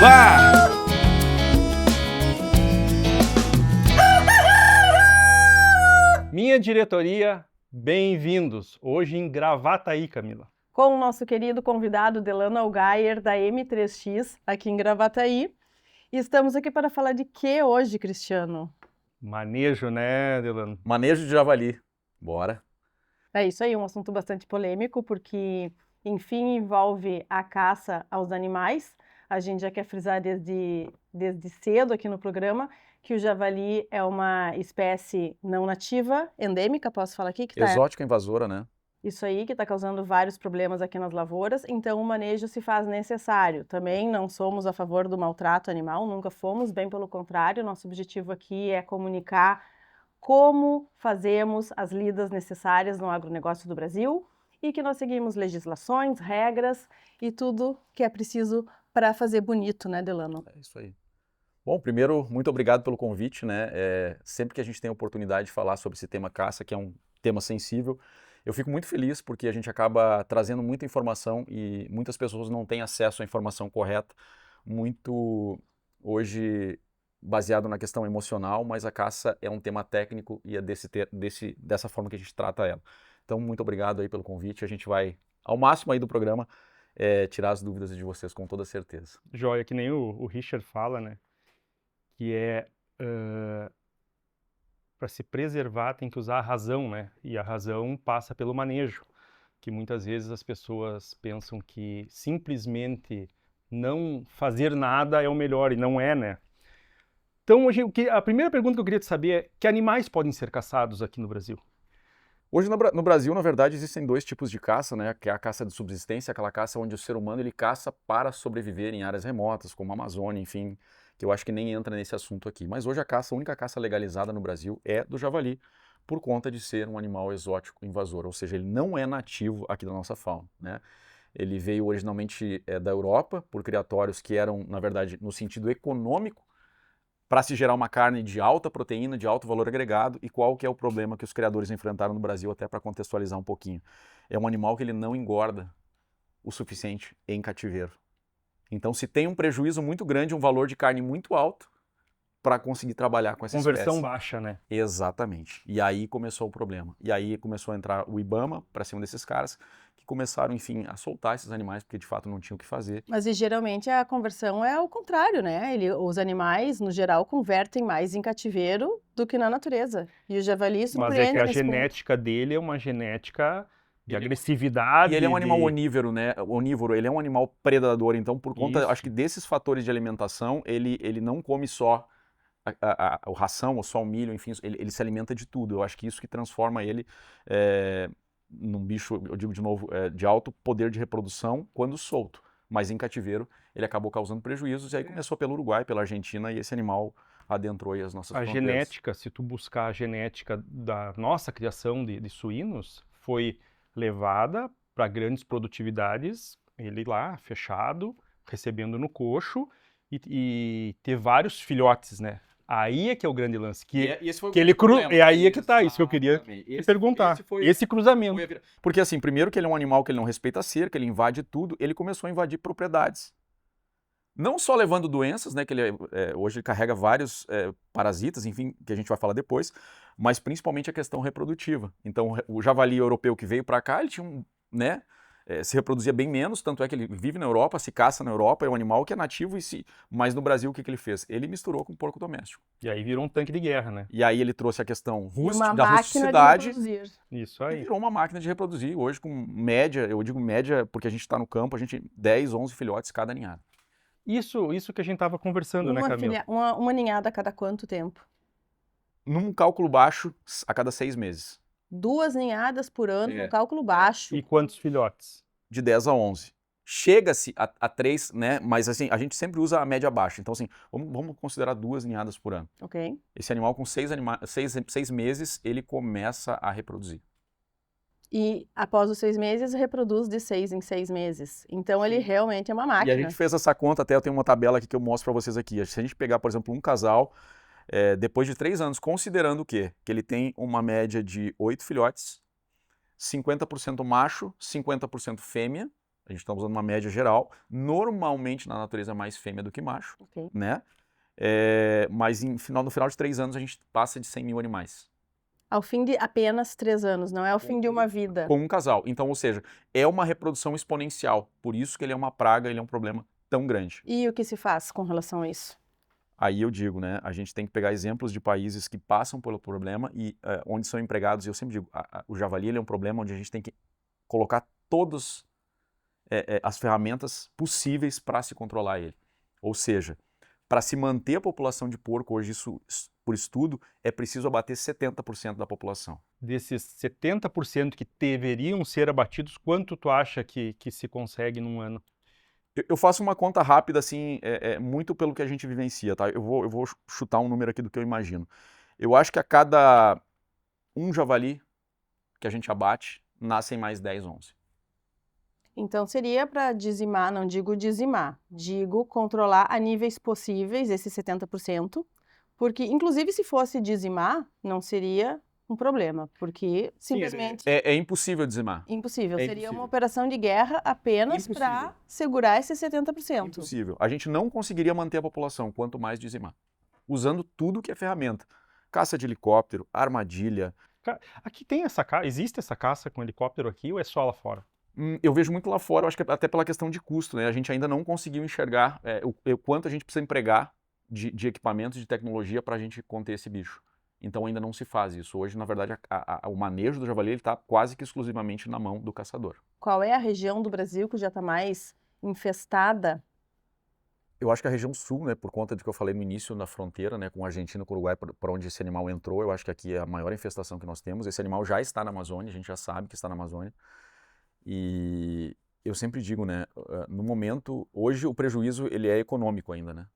Bah! Minha diretoria, bem-vindos. Hoje em Gravataí, Camila. Com o nosso querido convidado Delano Allgaier, da M3X, aqui em Gravataí. E estamos aqui para falar de que hoje, Cristiano? Manejo, né, Delano? Manejo de javali. Bora. É isso aí, um assunto bastante polêmico, porque, enfim, envolve a caça aos animais. A gente já quer frisar desde cedo aqui no programa que o javali é uma espécie não nativa, endêmica, posso falar aqui? Exótica invasora, né? Isso aí, que está causando vários problemas aqui nas lavouras, então o manejo se faz necessário. Também não somos a favor do maltrato animal, nunca fomos, bem pelo contrário, nosso objetivo aqui é comunicar como fazemos as lidas necessárias no agronegócio do Brasil e que nós seguimos legislações, regras e tudo que é preciso para fazer bonito, né, Delano? É isso aí. Bom, primeiro, muito obrigado pelo convite, né? Sempre que a gente tem a oportunidade de falar sobre esse tema caça, que é um tema sensível, eu fico muito feliz porque a gente acaba trazendo muita informação e muitas pessoas não têm acesso à informação correta, muito hoje baseado na questão emocional, mas a caça é um tema técnico e é dessa forma que a gente trata ela. Então, muito obrigado aí pelo convite, a gente vai, ao máximo aí do programa, tirar as dúvidas de vocês com toda certeza. Joia, que nem o Richard fala, né? Que para se preservar tem que usar a razão, né? E a razão passa pelo manejo, que muitas vezes as pessoas pensam que simplesmente não fazer nada é o melhor, e não é, né? Então, hoje, a primeira pergunta que eu queria te saber é: que animais podem ser caçados aqui no Brasil? Hoje no Brasil, na verdade, existem dois tipos de caça, né? Que é a caça de subsistência, aquela caça onde o ser humano ele caça para sobreviver em áreas remotas, como a Amazônia, enfim, que eu acho que nem entra nesse assunto aqui. Mas hoje a única caça legalizada no Brasil é do javali, por conta de ser um animal exótico invasor, ou seja, ele não é nativo aqui da nossa fauna, né? Ele veio originalmente da Europa, por criatórios que eram, na verdade, no sentido econômico, para se gerar uma carne de alta proteína, de alto valor agregado. E qual que é o problema que os criadores enfrentaram no Brasil, até para contextualizar um pouquinho? É um animal que ele não engorda o suficiente em cativeiro. Então se tem um prejuízo muito grande, um valor de carne muito alto para conseguir trabalhar com essa Conversão espécie. baixa, né? Exatamente. E aí começou o problema. E aí começou a entrar o IBAMA para cima desses caras, que começaram, enfim, a soltar esses animais, porque de fato não tinham o que fazer. Mas e geralmente a conversão é o contrário, né? Os animais, no geral, convertem mais em cativeiro do que na natureza. E o javali Mas surpreende é que a nesse ponto. genética dele é uma genética de agressividade. E ele é um animal onívoro, né? Onívoro, ele é um animal predador, então por conta, Isso. acho que desses fatores de alimentação, ele não come só a ração ou só o milho, enfim, ele se alimenta de tudo. Eu acho que isso que transforma ele num bicho, eu digo de novo, de alto poder de reprodução quando solto. Mas em cativeiro ele acabou causando prejuízos e aí começou pelo Uruguai, pela Argentina, e esse animal adentrou aí as nossas A fronteiras. genética, se tu buscar a genética da nossa criação de suínos, foi levada para grandes produtividades, ele lá, fechado, recebendo no coxo, e ter vários filhotes, né? Aí é que é o grande lance. E aí é que tá, isso que eu queria te perguntar. Esse cruzamento. Porque assim, primeiro que ele é um animal que ele não respeita a cerca, ele invade tudo, ele começou a invadir propriedades. Não só levando doenças, né, que ele hoje ele carrega vários parasitas, enfim, que a gente vai falar depois, mas principalmente a questão reprodutiva. Então o javali europeu que veio para cá, ele tinha se reproduzia bem menos, tanto é que ele vive na Europa, se caça na Europa, é um animal que é nativo, mas no Brasil o que ele fez? Ele misturou com porco doméstico. E aí virou um tanque de guerra, né? E aí ele trouxe a questão da rusticidade. Isso aí. E virou uma máquina de reproduzir, hoje com média, eu digo média porque a gente está no campo, a gente 10, 11 filhotes cada ninhada. Isso que a gente estava conversando, né, Camila? Uma ninhada a cada quanto tempo? Num cálculo baixo, a cada 6 meses. 2 ninhadas por ano, no cálculo baixo. E quantos filhotes? De 10 a 11. Chega-se a 3, né? Mas assim, a gente sempre usa a média baixa. Então assim, vamos considerar 2 ninhadas por ano. Ok. Esse animal com 6 meses, ele começa a reproduzir. E após os 6 meses, reproduz de 6 em 6 meses. Então ele realmente é uma máquina. E a gente fez essa conta, até eu tenho uma tabela aqui que eu mostro para vocês aqui. Se a gente pegar, por exemplo, um casal, depois de 3 anos, considerando o quê? Que ele tem uma média de 8 filhotes, 50% macho, 50% fêmea. A A gente está usando uma média geral. Normalmente na natureza é mais fêmea do que macho, Ok. né? Mas no final de 3 anos a gente passa de 100 mil animais. Ao fim de apenas 3 anos, não é ao fim de uma vida. Com um casal. Então, ou seja, é uma reprodução exponencial. Por isso que ele é uma praga, ele é um problema tão grande. E o que se faz com relação a isso? Aí eu digo, né, a gente tem que pegar exemplos de países que passam pelo problema e onde são empregados, e eu sempre digo, o javali ele é um problema onde a gente tem que colocar todas as ferramentas possíveis para se controlar ele. Ou seja, para se manter a população de porco, hoje isso, por estudo, é preciso abater 70% da população. Desses 70% que deveriam ser abatidos, quanto tu acha que se consegue num ano? Eu faço uma conta rápida, assim, muito pelo que a gente vivencia, tá? Eu vou chutar um número aqui do que eu imagino. Eu acho que a cada um javali que a gente abate, nascem mais 10, 11. Então seria para dizimar, não digo dizimar, digo controlar a níveis possíveis esses 70%, porque inclusive se fosse dizimar, não seria um problema, porque simplesmente É impossível dizimar. impossível. É Seria uma impossível. operação de guerra apenas para Impossível. segurar esses 70%. Impossível. A gente não conseguiria manter a população, quanto mais dizimar. Usando tudo que é ferramenta. Caça de helicóptero, armadilha. Aqui tem essa caça, existe essa caça com helicóptero aqui ou é só lá fora? Eu vejo muito lá fora, eu acho que até pela questão de custo, né? A gente ainda não conseguiu enxergar o quanto a gente precisa empregar de equipamentos, de tecnologia para a gente conter esse bicho. Então ainda não se faz isso. Hoje, na verdade, o manejo do javali está quase que exclusivamente na mão do caçador. Qual é a região do Brasil que já está mais infestada? Eu acho que a região sul, né, por conta do que eu falei no início, na fronteira, né, com a Argentina e com o Uruguai, para onde esse animal entrou, eu acho que aqui é a maior infestação que nós temos. Esse animal já está na Amazônia, a gente já sabe que está na Amazônia. E eu sempre digo, né, no momento, hoje o prejuízo ele é econômico ainda, né,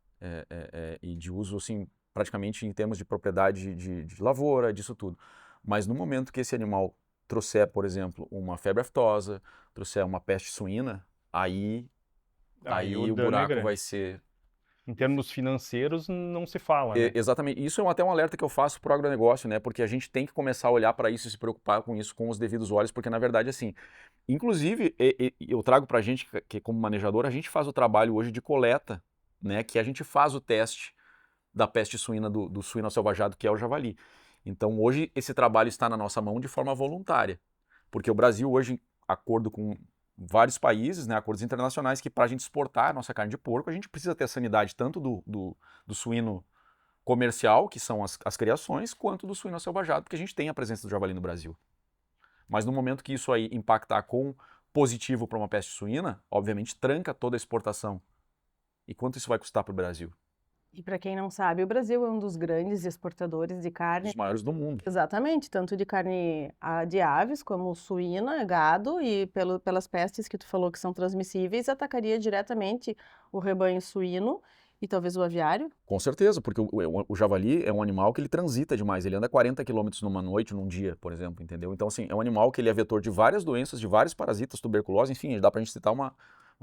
e de uso, assim, praticamente em termos de propriedade de lavoura, disso tudo. Mas no momento que esse animal trouxer, por exemplo, uma febre aftosa, trouxer uma peste suína, aí o dano é buraco grande. vai ser... Em termos financeiros, não se fala, né? Exatamente. Isso é até um alerta que eu faço para o agronegócio, né? Porque a gente tem que começar a olhar para isso e se preocupar com isso com os devidos olhos, porque na verdade, assim, inclusive, eu trago para a gente, que como manejador, a gente faz o trabalho hoje de coleta, né? Que a gente faz o teste da peste suína do suíno selvajado, que é o javali. Então, hoje, esse trabalho está na nossa mão de forma voluntária. Porque o Brasil hoje, em acordo com vários países, né, acordos internacionais, que para a gente exportar a nossa carne de porco, a gente precisa ter a sanidade tanto do suíno comercial, que são as criações, quanto do suíno selvajado, porque a gente tem a presença do javali no Brasil. Mas no momento que isso aí impactar com positivo para uma peste suína, obviamente tranca toda a exportação. E quanto isso vai custar para o Brasil? E para quem não sabe, o Brasil é um dos grandes exportadores de carne. Os maiores do mundo. Exatamente, tanto de carne de aves como suína, gado, e pelas pestes que tu falou que são transmissíveis, atacaria diretamente o rebanho suíno e talvez o aviário. Com certeza, porque o javali é um animal que ele transita demais, ele anda 40 km numa noite, num dia, por exemplo, entendeu? Então, assim, é um animal que ele é vetor de várias doenças, de vários parasitas, tuberculose, enfim, dá pra gente citar uma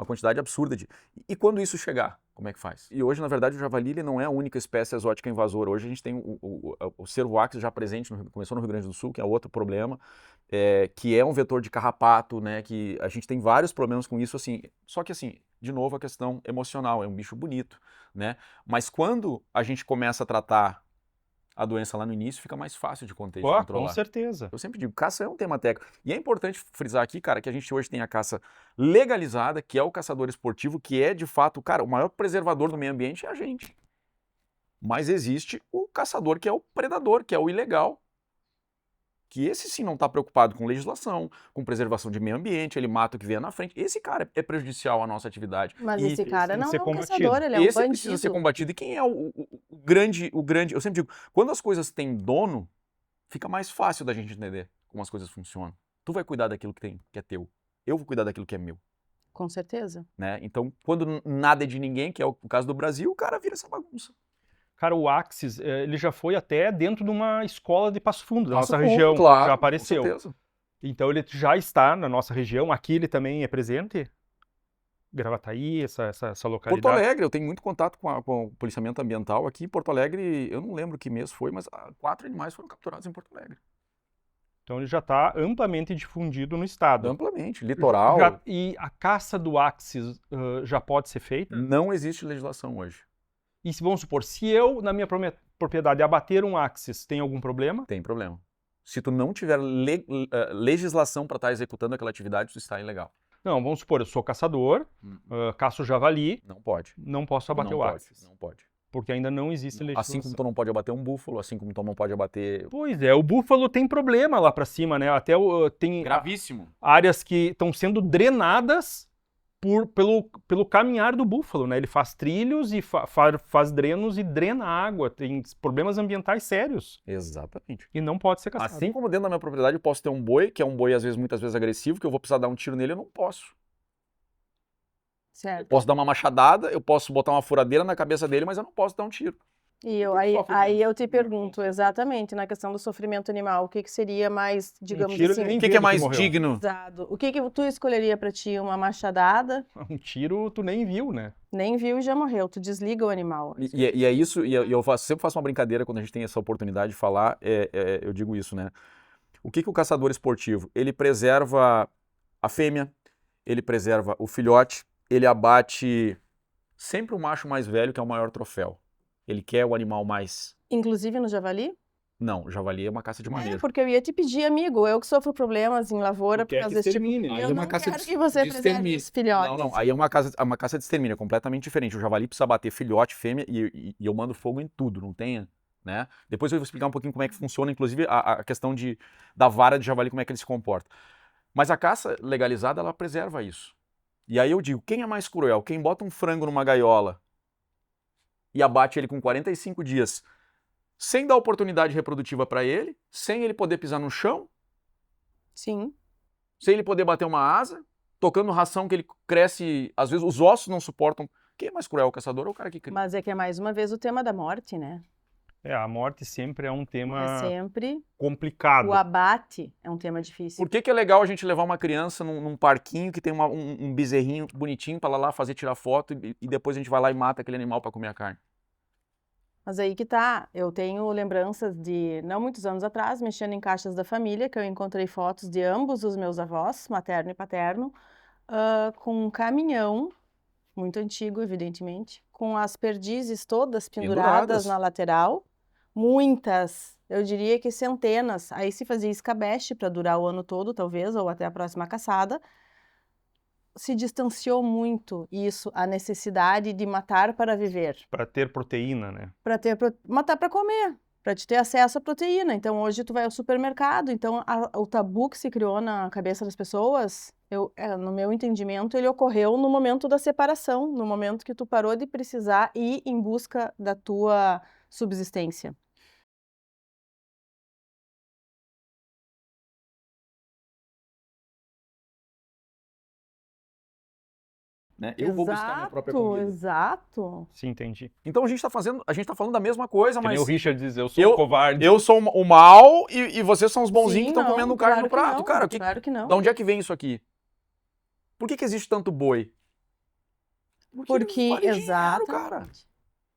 quantidade absurda de... E quando isso chegar, como é que faz? E hoje, na verdade, o javali ele não é a única espécie exótica invasora. Hoje a gente tem o cervo-axis já presente, começou no Rio Grande do Sul, que é outro problema, que é um vetor de carrapato, né, que a gente tem vários problemas com isso, assim. Só que, assim, de novo, a questão emocional, é um bicho bonito, né? Mas quando a gente começa a tratar a doença lá no início, fica mais fácil de conter, de Pô, controlar. com certeza. Eu sempre digo, caça é um tema técnico. E é importante frisar aqui, cara, que a gente hoje tem a caça legalizada, que é o caçador esportivo, que é, de fato, cara, o maior preservador do meio ambiente é a gente. Mas existe o caçador que é o predador, que é o ilegal. Que esse sim não está preocupado com legislação, com preservação de meio ambiente, ele mata o que vier na frente. Esse cara é prejudicial à nossa atividade. Mas E esse cara tem que não ser é um combatido. caçador, ele é um esse bandido. precisa ser combatido. E quem é o grande... Eu sempre digo, quando as coisas têm dono, fica mais fácil da gente entender como as coisas funcionam. Tu vai cuidar daquilo que é teu. Eu vou cuidar daquilo que é meu. Com certeza. Né? Então, quando nada é de ninguém, que é o caso do Brasil, o cara vira essa bagunça. Cara, o Axis, ele já foi até dentro de uma escola de Passo Fundo, da Passo nossa Fundo, região, claro, já apareceu. com certeza. Então ele já está na nossa região, aqui ele também é presente? Gravataí, essa localidade. Porto Alegre, eu tenho muito contato com o policiamento ambiental aqui em Porto Alegre, eu não lembro que mês foi, mas 4 animais foram capturados em Porto Alegre. Então ele já está amplamente difundido no estado. Amplamente, litoral. E a caça do axis já pode ser feita? Não existe legislação hoje. E se, vamos supor, se eu, na minha propriedade, abater um axis, tem algum problema? Tem problema. Se tu não tiver legislação para estar executando aquela atividade, tu está ilegal. Não, vamos supor, eu sou caçador, caço javali, Não pode. não posso abater Não o pode, axis. não pode. Porque ainda não existe legislação. Assim como tu não pode abater um búfalo, assim como tu não pode abater... Pois é, o búfalo tem problema lá pra cima, né? Até tem Gravíssimo. áreas que estão sendo drenadas pelo caminhar do búfalo, né? Ele faz trilhos e faz drenos e drena a água. Tem problemas ambientais sérios. Exatamente. E não pode ser caçado. Assim como dentro da minha propriedade eu posso ter um boi, que é um boi muitas vezes agressivo, que eu vou precisar dar um tiro nele, eu não posso. Certo. Eu posso dar uma machadada, eu posso botar uma furadeira na cabeça dele, mas eu não posso dar um tiro. E aí eu te pergunto, exatamente, na questão do sofrimento animal, o que seria mais, digamos tiro assim, nem O que é viu mais que morreu. digno? pesado? O que tu escolheria pra ti? Uma machadada? Um tiro tu nem viu, né? Nem viu e já morreu. Tu desliga o animal. E é isso, e eu sempre faço uma brincadeira quando a gente tem essa oportunidade de falar, eu digo isso, né? O que o caçador esportivo? Ele preserva a fêmea, ele preserva o filhote, ele abate sempre o macho mais velho, que é o maior troféu. Ele quer o animal mais... Inclusive no javali? Não, javali é uma caça de manejo. Porque eu ia te pedir, amigo, eu que sofro problemas em lavoura por Quer causa que desse tipo... extermine, né? Aí Eu é uma não caça quero de- que você de preserve extermínio. os filhotes. Não, aí é uma caça de extermínio, é completamente diferente. O javali precisa bater filhote, fêmea, e eu mando fogo em tudo, não tem, né? Depois eu vou explicar um pouquinho como é que funciona, inclusive a questão da vara de javali, como é que ele se comporta. Mas a caça legalizada, ela preserva isso. E aí eu digo, quem é mais cruel? Quem bota um frango numa gaiola e abate ele com 45 dias, sem dar oportunidade reprodutiva para ele, sem ele poder pisar no chão, Sim. sem ele poder bater uma asa, tocando ração que ele cresce, às vezes os ossos não suportam. Quem é mais cruel, o caçador ou o cara que cria? Mas é que é mais uma vez o tema da morte, né? A morte sempre é um tema É sempre... complicado. O abate é um tema difícil. Por que é legal a gente levar uma criança num parquinho que tem um bezerrinho bonitinho para lá fazer tirar foto e depois a gente vai lá e mata aquele animal para comer a carne? Mas aí que tá, eu tenho lembranças de, não muitos anos atrás, mexendo em caixas da família, que eu encontrei fotos de ambos os meus avós, materno e paterno, com um caminhão, muito antigo, evidentemente, com as perdizes todas penduradas na lateral, muitas, eu diria que centenas, aí se fazia escabeche para durar o ano todo, talvez, ou até a próxima caçada. Se distanciou muito isso, a necessidade de matar para viver. Para ter proteína, né? Para matar para comer, para te ter acesso à proteína. Então hoje tu vai ao supermercado, então o tabu que se criou na cabeça das pessoas, no meu entendimento, ele ocorreu no momento da separação, no momento que tu parou de precisar ir em busca da tua subsistência. Né? Eu vou buscar minha própria comida. Exato. Sim, entendi. Então a gente tá falando da mesma coisa, Que mas nem o Richard diz, eu sou um covarde. eu sou o mal e vocês são os bonzinhos Sim, que estão não, comendo carne no claro que prato. não, Cara, claro que não. de onde é que vem isso aqui? Por que existe tanto boi? Porque, vale dinheiro, exatamente. cara.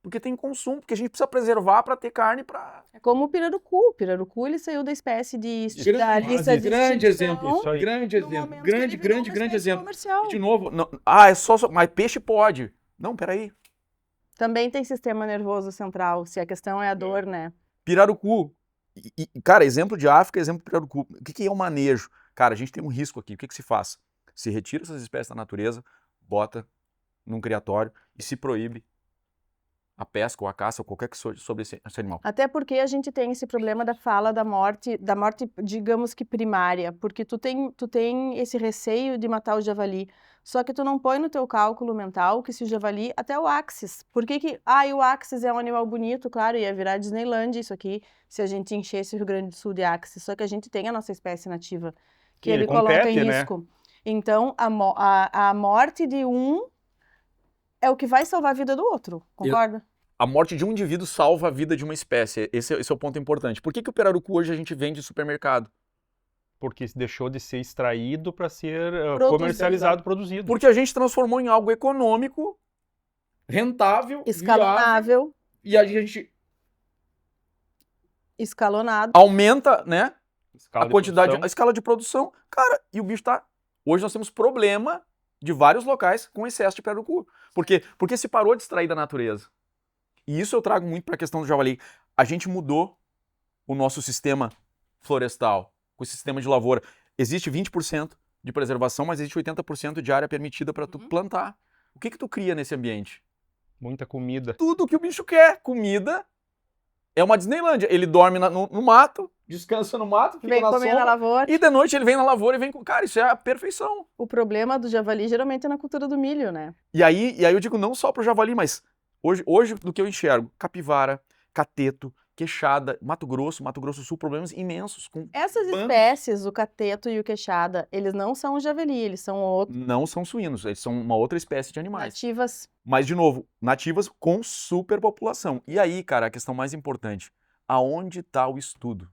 Porque tem consumo, porque a gente precisa preservar para ter carne para... É como o pirarucu. O pirarucu, ele saiu da espécie de... da lista de Grande extinção, exemplo, Isso aí. grande no exemplo, momento que ele virou uma grande espécie exemplo. comercial. E de novo, mas peixe pode. Não, peraí. Também tem sistema nervoso central, se a questão é a dor, né? Pirarucu. Cara, exemplo de África, exemplo de pirarucu. O que é o manejo? Cara, a gente tem um risco aqui. O que se faz? Se retira essas espécies da natureza, bota num criatório e se proíbe a pesca ou a caça ou qualquer que seja sobre esse animal. Até porque a gente tem esse problema da fala da morte, digamos que primária, porque tu tem esse receio de matar o javali, só que tu não põe no teu cálculo mental que se o javali, até o axis, por que e o axis é um animal bonito, claro, ia virar Disneyland isso aqui, se a gente enchesse o Rio Grande do Sul de axis, só que a gente tem a nossa espécie nativa, que ele coloca em risco. Né? Então, a morte de um é o que vai salvar a vida do outro, concorda? A morte de um indivíduo salva a vida de uma espécie. Esse é o ponto importante. Por que o pirarucu hoje a gente vende em supermercado? Porque deixou de ser extraído para ser Comercializado, produzido. Porque a gente transformou em algo econômico, rentável, escalonável, viável, e a gente escalonado. aumenta, né? Escala a de quantidade, produção. a escala de produção, cara, e o bicho tá... Hoje nós temos problema de vários locais com excesso de pirarucu. Por quê? Porque se parou de extrair da natureza. E isso eu trago muito para a questão do javali. A gente mudou o nosso sistema florestal, com o sistema de lavoura. Existe 20% de preservação, mas existe 80% de área permitida para tu plantar. O que tu cria nesse ambiente? Muita comida. Tudo que o bicho quer. Comida é uma Disneylândia. Ele dorme no mato, descansa no mato, fica Vem na comer na sombra, lavoura. e de noite ele vem na lavoura e vem com... Cara, isso é a perfeição. O problema do javali geralmente é na cultura do milho, né? E aí eu digo não só pro javali, mas hoje do que eu enxergo, capivara, cateto, queixada, Mato Grosso do Sul, problemas imensos com Essas bandos. espécies, o cateto e o queixada, eles não são o javali, eles são Não são suínos, eles são uma outra espécie de animais. nativas. Mas, de novo, nativas com superpopulação. E aí, cara, a questão mais importante, aonde está o estudo?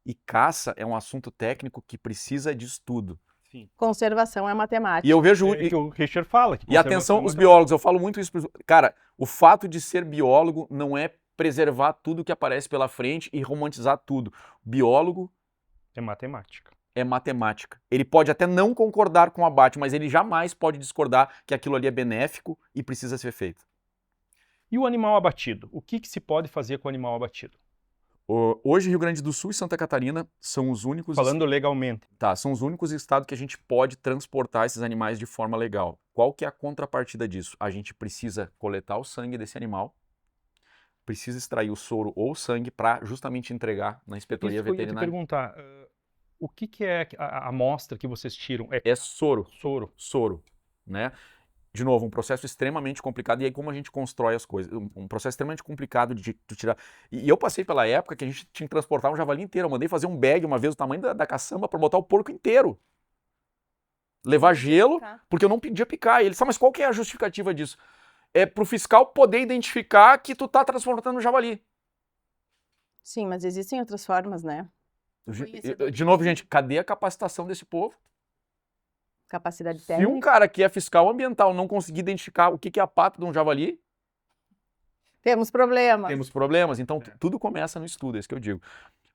E caça é um assunto técnico que precisa de estudo. Sim. Conservação é matemática. E eu vejo... É que o Richard fala. Que E atenção, os biólogos, eu falo muito isso. Cara, o fato de ser biólogo não é preservar tudo que aparece pela frente e romantizar tudo. Biólogo é matemática. É matemática. Ele pode até não concordar com o abate, mas ele jamais pode discordar que aquilo ali é benéfico e precisa ser feito. E o animal abatido? O que se pode fazer com o animal abatido? Hoje, Rio Grande do Sul e Santa Catarina são os únicos... Falando legalmente. Tá, são os únicos estados que a gente pode transportar esses animais de forma legal. Qual que é a contrapartida disso? A gente precisa coletar o sangue desse animal, precisa extrair o soro ou o sangue para justamente entregar na inspetoria veterinária. Eu ia te perguntar, o que é a amostra que vocês tiram? É soro. Soro. Soro, né? De novo, um processo extremamente complicado. E aí como a gente constrói as coisas? Um processo extremamente complicado de tirar... E eu passei pela época que a gente tinha que transportar um javali inteiro. Eu mandei fazer um bag uma vez do tamanho da caçamba para botar o porco inteiro. Levar gelo, porque eu não podia picar. E ele disse, mas qual que é a justificativa disso? É pro fiscal poder identificar que tu tá transportando um javali. Sim, mas existem outras formas, né? De novo, gente, cadê a capacitação desse povo? Capacidade Se técnica. um cara que é fiscal ambiental não conseguir identificar o que é a pata de um javali, temos problemas. Temos problemas. Então, tudo começa no estudo, é isso que eu digo.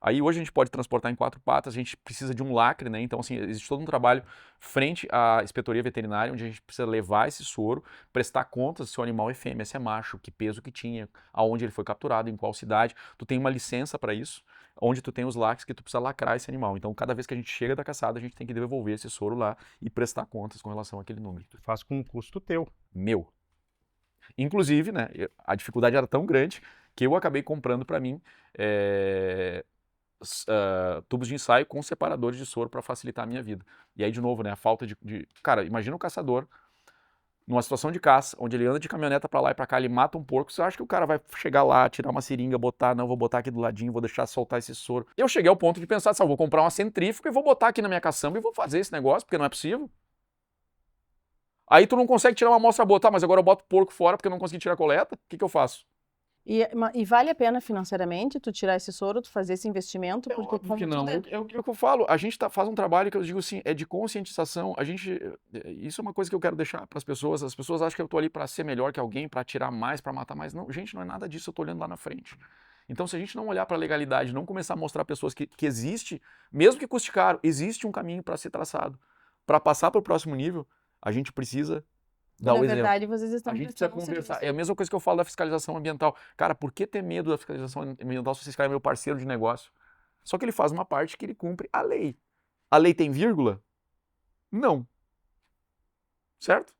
Aí, hoje a gente pode transportar em 4 patas, a gente precisa de um lacre, né? Então, assim, existe todo um trabalho frente à inspetoria veterinária, onde a gente precisa levar esse soro, prestar contas se o animal é fêmea, se é macho, que peso que tinha, aonde ele foi capturado, em qual cidade. Tu tem uma licença para isso, onde tu tem os lacres que tu precisa lacrar esse animal. Então, cada vez que a gente chega da caçada, a gente tem que devolver esse soro lá e prestar contas com relação àquele número. Tu faz com um custo teu. Meu. Inclusive, né, a dificuldade era tão grande que eu acabei comprando para mim tubos de ensaio com separadores de soro para facilitar a minha vida. E aí, de novo, né, a falta de... Cara, imagina um caçador numa situação de caça, onde ele anda de caminhoneta para lá e para cá, ele mata um porco, você acha que o cara vai chegar lá, tirar uma seringa, botar, não, vou botar aqui do ladinho, vou deixar soltar esse soro. Eu cheguei ao ponto de pensar, vou comprar uma centrífuga e vou botar aqui na minha caçamba e vou fazer esse negócio, porque não é possível. Aí tu não consegue tirar uma amostra boa, tá, mas agora eu boto o porco fora porque eu não consegui tirar a coleta, o que eu faço? E vale a pena financeiramente tu tirar esse soro, tu fazer esse investimento? Porque óbvio que não. É o que eu falo, a gente faz um trabalho que eu digo assim, é de conscientização, isso é uma coisa que eu quero deixar para as pessoas acham que eu tô ali para ser melhor que alguém, para tirar mais, para matar mais, não, gente, não é nada disso, eu tô olhando lá na frente. Então se a gente não olhar para a legalidade, não começar a mostrar a pessoas que existe, mesmo que custe caro, existe um caminho para ser traçado, para passar para o próximo nível, a gente precisa dar o exemplo. Na verdade, vocês estão A gente precisa conversar. É a mesma coisa que eu falo da fiscalização ambiental. Cara, por que ter medo da fiscalização ambiental se esse cara é meu parceiro de negócio? Só que ele faz uma parte que ele cumpre a lei. A lei tem vírgula? Não. Certo?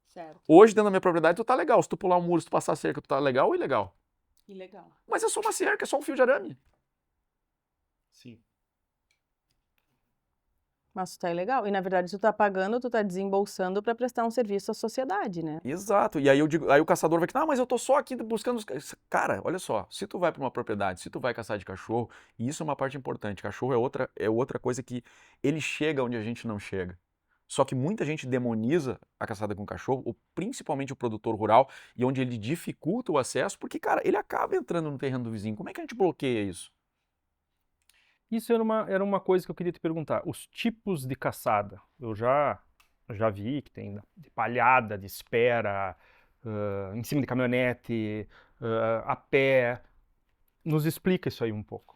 Certo. Hoje, dentro da minha propriedade, tu tá legal. Se tu pular um muro, se tu passar a cerca, tu tá legal ou ilegal? Ilegal. Mas é só uma cerca, é só um fio de arame. Sim. Mas tu tá ilegal. E na verdade, tu tá pagando, tu tá desembolsando para prestar um serviço à sociedade, né? Exato. E aí eu digo, aí o caçador vai mas eu tô só aqui buscando os... Cara, olha só, se tu vai para uma propriedade, se tu vai caçar de cachorro, e isso é uma parte importante. Cachorro é outra coisa que ele chega onde a gente não chega. Só que muita gente demoniza a caçada com cachorro, ou principalmente o produtor rural, e onde ele dificulta o acesso, porque, cara, ele acaba entrando no terreno do vizinho. Como é que a gente bloqueia isso? Isso era uma coisa que eu queria te perguntar. Os tipos de caçada. Eu já vi que tem de palhada, de espera, em cima de caminhonete, a pé. Nos explica isso aí um pouco.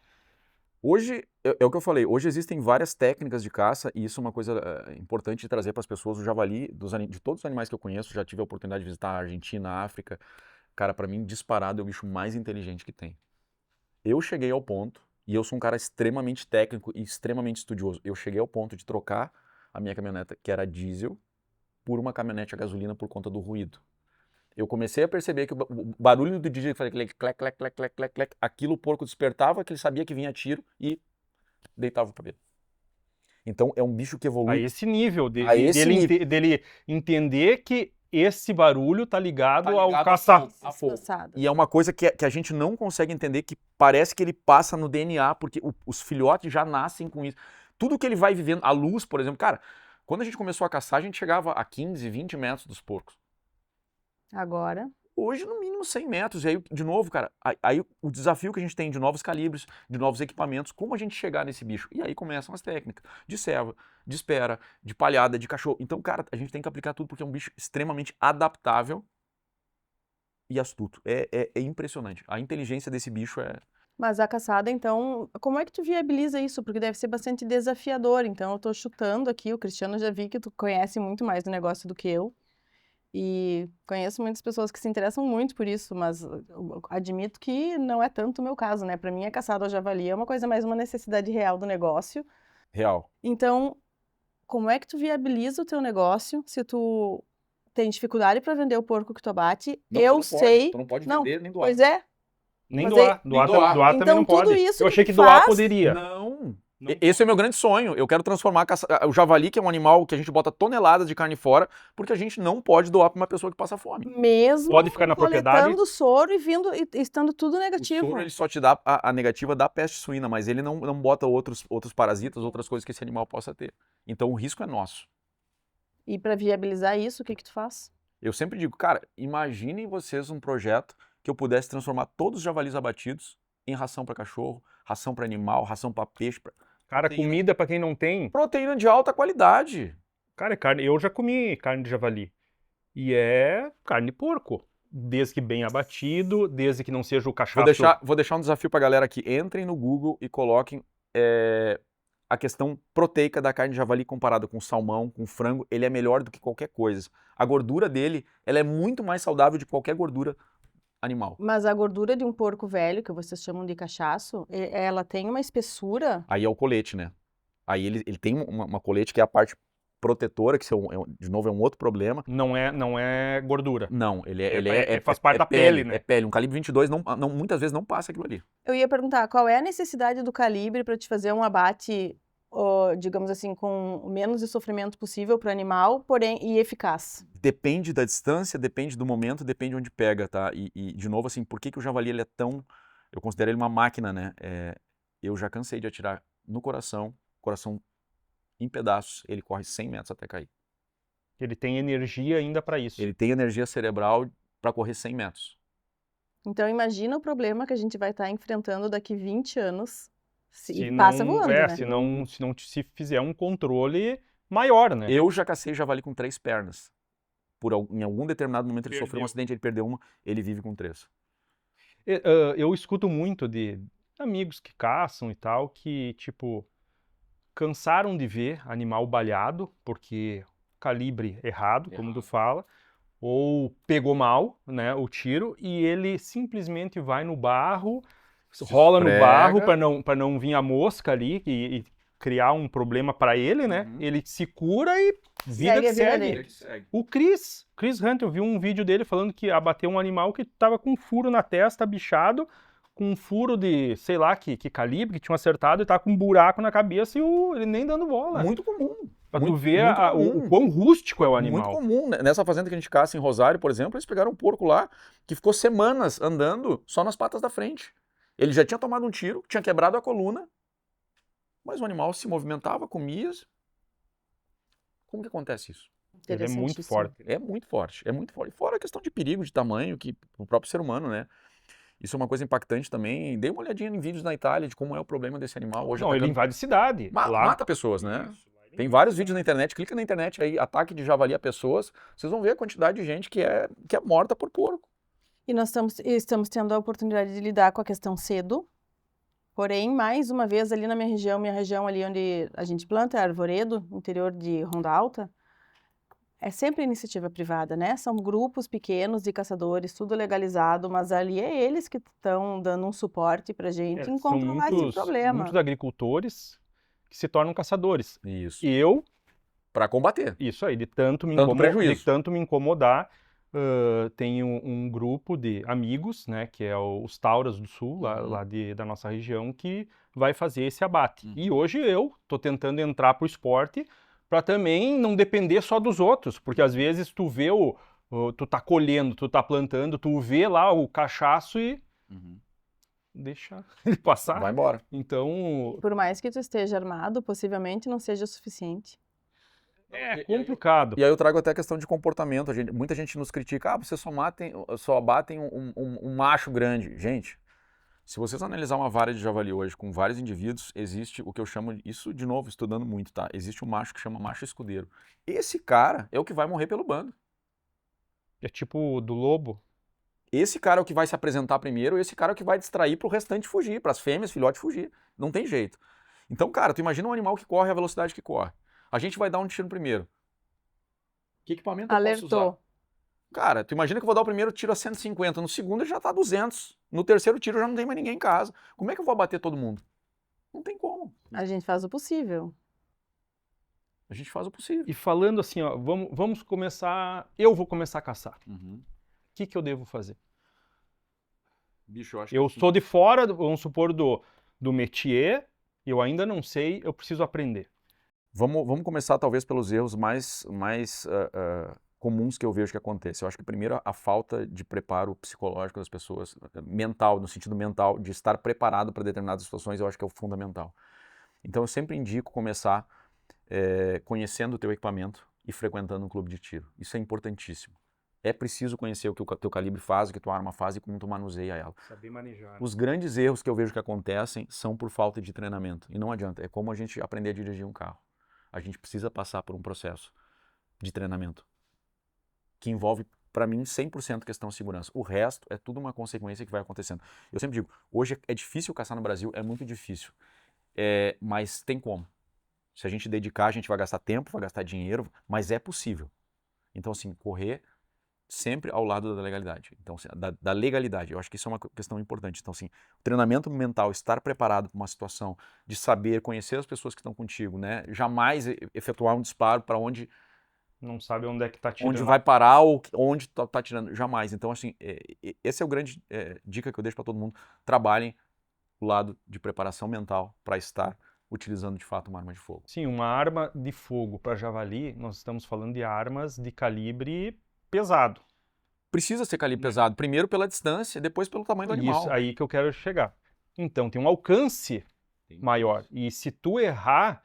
Hoje, é o que eu falei, hoje existem várias técnicas de caça e isso é uma coisa importante de trazer para as pessoas. O javali, de todos os animais que eu conheço, já tive a oportunidade de visitar a Argentina, a África. Cara, para mim, disparado é o bicho mais inteligente que tem. Eu cheguei ao ponto, e eu sou um cara extremamente técnico e extremamente estudioso, eu cheguei ao ponto de trocar a minha caminhoneta, que era diesel, por uma caminhonete a gasolina por conta do ruído. Eu comecei a perceber que o barulho do diesel, que fazia clec, clec, clec, clec, clec, clec, clec, aquilo o porco despertava, que ele sabia que vinha tiro e deitava o cabelo. Então é um bicho que A evolui esse nível, a esse nível. dele entender que esse barulho tá ligado Tá ao ligado caça. a fogo. Passadas. E é uma coisa que a gente não consegue entender, que parece que ele passa no DNA, porque os filhotes já nascem com isso. Tudo que ele vai vivendo, a luz, por exemplo, cara, quando a gente começou a caçar, a gente chegava a 15, 20 metros dos porcos. Agora, Hoje, no mínimo 100 metros. E aí, de novo, cara, aí o desafio que a gente tem de novos calibres, de novos equipamentos, como a gente chegar nesse bicho? E aí começam as técnicas de ceva, de espera, de palhada, de cachorro. Então, cara, a gente tem que aplicar tudo porque é um bicho extremamente adaptável e astuto. É impressionante. A inteligência desse bicho é... mas a caçada, então, como é que tu viabiliza isso? Porque deve ser bastante desafiador. Então, eu tô chutando aqui, o Cristiano já vi que tu conhece muito mais do negócio do que eu. E conheço muitas pessoas que se interessam muito por isso, mas eu admito que não é tanto o meu caso, né? Para mim, a caçada ao javali é uma coisa mais uma necessidade real do negócio. real. Então, como é que tu viabiliza o teu negócio se tu tem dificuldade para vender o porco que tu abate? Eu sei. Tu não pode Não, vender nem doar. pois é. Nem Mas doar. nem doar. Doar também Então, não tudo pode. isso Eu que achei tu que doar faz- poderia. Não. Não Esse é o meu grande sonho. Eu quero transformar o javali, que é um animal que a gente bota toneladas de carne fora, porque a gente não pode doar para uma pessoa que passa fome. Mesmo Pode ficar na propriedade. coletando soro e vindo e estando tudo O negativo. soro ele só te dá a negativa da peste suína, mas ele não bota outros parasitas, outras coisas que esse animal possa ter. Então o risco é nosso. E para viabilizar isso, o que que tu faz? Eu sempre digo, cara, imaginem vocês um projeto que eu pudesse transformar todos os javalis abatidos em ração para cachorro, ração para animal, ração para peixe, Cara, Proteína. comida pra quem não tem. proteína de alta qualidade. Cara, é carne. Eu já comi carne de javali. E é carne de porco. Desde que bem abatido, desde que não seja o cachaço. Vou deixar um desafio pra galera aqui. Entrem no Google e coloquem a questão proteica da carne de javali comparada com salmão, com frango. Ele é melhor do que qualquer coisa. A gordura dele, ela é muito mais saudável de qualquer gordura animal. Mas a gordura de um porco velho, que vocês chamam de cachaço, ela tem uma espessura. Aí é o colete, né? Aí ele tem uma colete que é a parte protetora, que de novo é um outro problema. Não é gordura. Não, Faz parte da pele, né? É pele. Um calibre 22 muitas vezes não passa aquilo ali. Eu ia perguntar, qual é a necessidade do calibre para te fazer um abate, digamos assim, com o menos de sofrimento possível para o animal, porém, e eficaz? Depende da distância, depende do momento, depende onde pega, tá? E de novo, assim, por que o javali ele é tão... Eu considero ele uma máquina, né? Eu já cansei de atirar no coração em pedaços, ele corre 100 metros até cair. Ele tem energia ainda pra isso. Ele tem energia cerebral para correr 100 metros. Então, imagina o problema que a gente vai estar enfrentando daqui 20 anos, Se passa não, voando, né? se não se fizer um controle maior, né? Eu já cacei javali com 3 pernas. Em algum determinado momento ele sofreu um Perdeu. acidente, ele perdeu uma, ele vive com 3. Eu escuto muito de amigos que caçam e tal, que, tipo, cansaram de ver animal baleado, porque calibre errado, como tu fala, ou pegou mal, né, o tiro, e ele simplesmente vai no barro, rola no esfrega. barro para não vir a mosca ali e criar um problema para ele, né? Uhum. Ele se cura e vida Segue que a vida segue. dele. O Chris Hunter, eu vi um vídeo dele falando que abateu um animal que tava com um furo na testa, bichado, com um furo de, sei lá, que calibre, que tinham acertado, e tá com um buraco na cabeça e ele nem dando bola. Muito comum. Pra tu muito- ver muito comum. o quão rústico é o Muito animal. comum. Nessa fazenda que a gente caça em Rosário, por exemplo, eles pegaram um porco lá que ficou semanas andando só nas patas da frente. Ele já tinha tomado um tiro, tinha quebrado a coluna, mas o animal se movimentava, comia. Como que acontece isso? Ele é muito Interessantíssimo. forte. É muito forte, é muito forte. Fora a questão de perigo, de tamanho, que o próprio ser humano, né? Isso é uma coisa impactante também. Dei uma olhadinha em vídeos na Itália de como é o problema desse animal. Hoje Não, ele atacando- invade cidade. lá. mata pessoas, né? Isso, lá ele Tem vários vídeos na internet, clica na internet aí, ataque de javali a pessoas, vocês vão ver a quantidade de gente que é morta por porco. E nós estamos tendo a oportunidade de lidar com a questão cedo. Porém, mais uma vez, ali na minha região ali onde a gente planta, é Arvoredo, interior de Ronda Alta, é sempre iniciativa privada, né? São grupos pequenos de caçadores, tudo legalizado, mas ali é eles que estão dando um suporte pra gente em São controlar esse muitos problema. agricultores que se tornam caçadores. Isso. E eu, Para combater. isso aí, de tanto me incomodar, tenho um grupo de amigos, né, que é os Tauras do Sul, lá da nossa região, que vai fazer esse abate. E hoje eu tô tentando entrar pro esporte para também não depender só dos outros, porque às vezes tu vê tu tá colhendo, tu tá plantando, tu vê lá o cachaço e deixa ele passar. Vai embora. Então, Por mais que tu esteja armado, possivelmente não seja o suficiente. é complicado. E aí eu trago até a questão de comportamento. Muita gente nos critica, vocês só abatem um macho grande. Gente, se vocês analisar uma vara de javali hoje com vários indivíduos, existe o que eu chamo, isso de novo, estudando muito, tá? Existe um macho que chama macho escudeiro. Esse cara é o que vai morrer pelo bando. É tipo do lobo. Esse cara é o que vai se apresentar primeiro, esse cara é o que vai distrair pro restante fugir, pras fêmeas, filhote fugir. Não tem jeito. Então, cara, tu imagina um animal que corre a velocidade que corre. A gente vai dar um tiro primeiro. Que equipamento eu posso usar? Alertou. Cara, tu imagina que eu vou dar o primeiro tiro a 150, no segundo ele já tá a 200, no terceiro tiro já não tem mais ninguém em casa. Como é que eu vou abater todo mundo? Não tem como. A gente faz o possível. A gente faz o possível. E falando assim, ó, vamos começar, eu vou começar a caçar. O que eu devo fazer? Bicho, eu acho Eu estou de fora, vamos supor, do métier, eu ainda não sei, eu preciso aprender. Vamos começar talvez pelos erros mais comuns que eu vejo que acontecem. Eu acho que primeiro a falta de preparo psicológico das pessoas, mental, no sentido mental, de estar preparado para determinadas situações, eu acho que é o fundamental. Então eu sempre indico começar conhecendo o teu equipamento e frequentando um clube de tiro. Isso é importantíssimo. É preciso conhecer o que o teu calibre faz, o que a tua arma faz e como tu manuseia ela. Saber manejar. Os grandes erros que eu vejo que acontecem são por falta de treinamento. E não adianta, é como a gente aprender a dirigir um carro. A gente precisa passar por um processo de treinamento que envolve, para mim, 100% questão de segurança. O resto é tudo uma consequência que vai acontecendo. Eu sempre digo, hoje é difícil caçar no Brasil, é muito difícil. Mas tem como. Se a gente dedicar, a gente vai gastar tempo, vai gastar dinheiro, mas é possível. Então, assim, correr sempre ao lado da legalidade. Então, assim, da legalidade. Eu acho que isso é uma questão importante. Então, assim, o treinamento mental, estar preparado para uma situação de saber, conhecer as pessoas que estão contigo, né? Jamais efetuar um disparo para onde... Não sabe onde é que tá tirando. Onde vai parar ou onde tá tirando. Jamais. Então, assim, esse é o grande dica que eu deixo para todo mundo. Trabalhem o lado de preparação mental para estar utilizando, de fato, uma arma de fogo. Sim, uma arma de fogo para javali, nós estamos falando de armas de calibre pesado. Precisa ser calibre pesado, primeiro pela distância, depois pelo tamanho do animal. Isso aí que eu quero chegar. Então, tem um alcance maior. E se tu errar,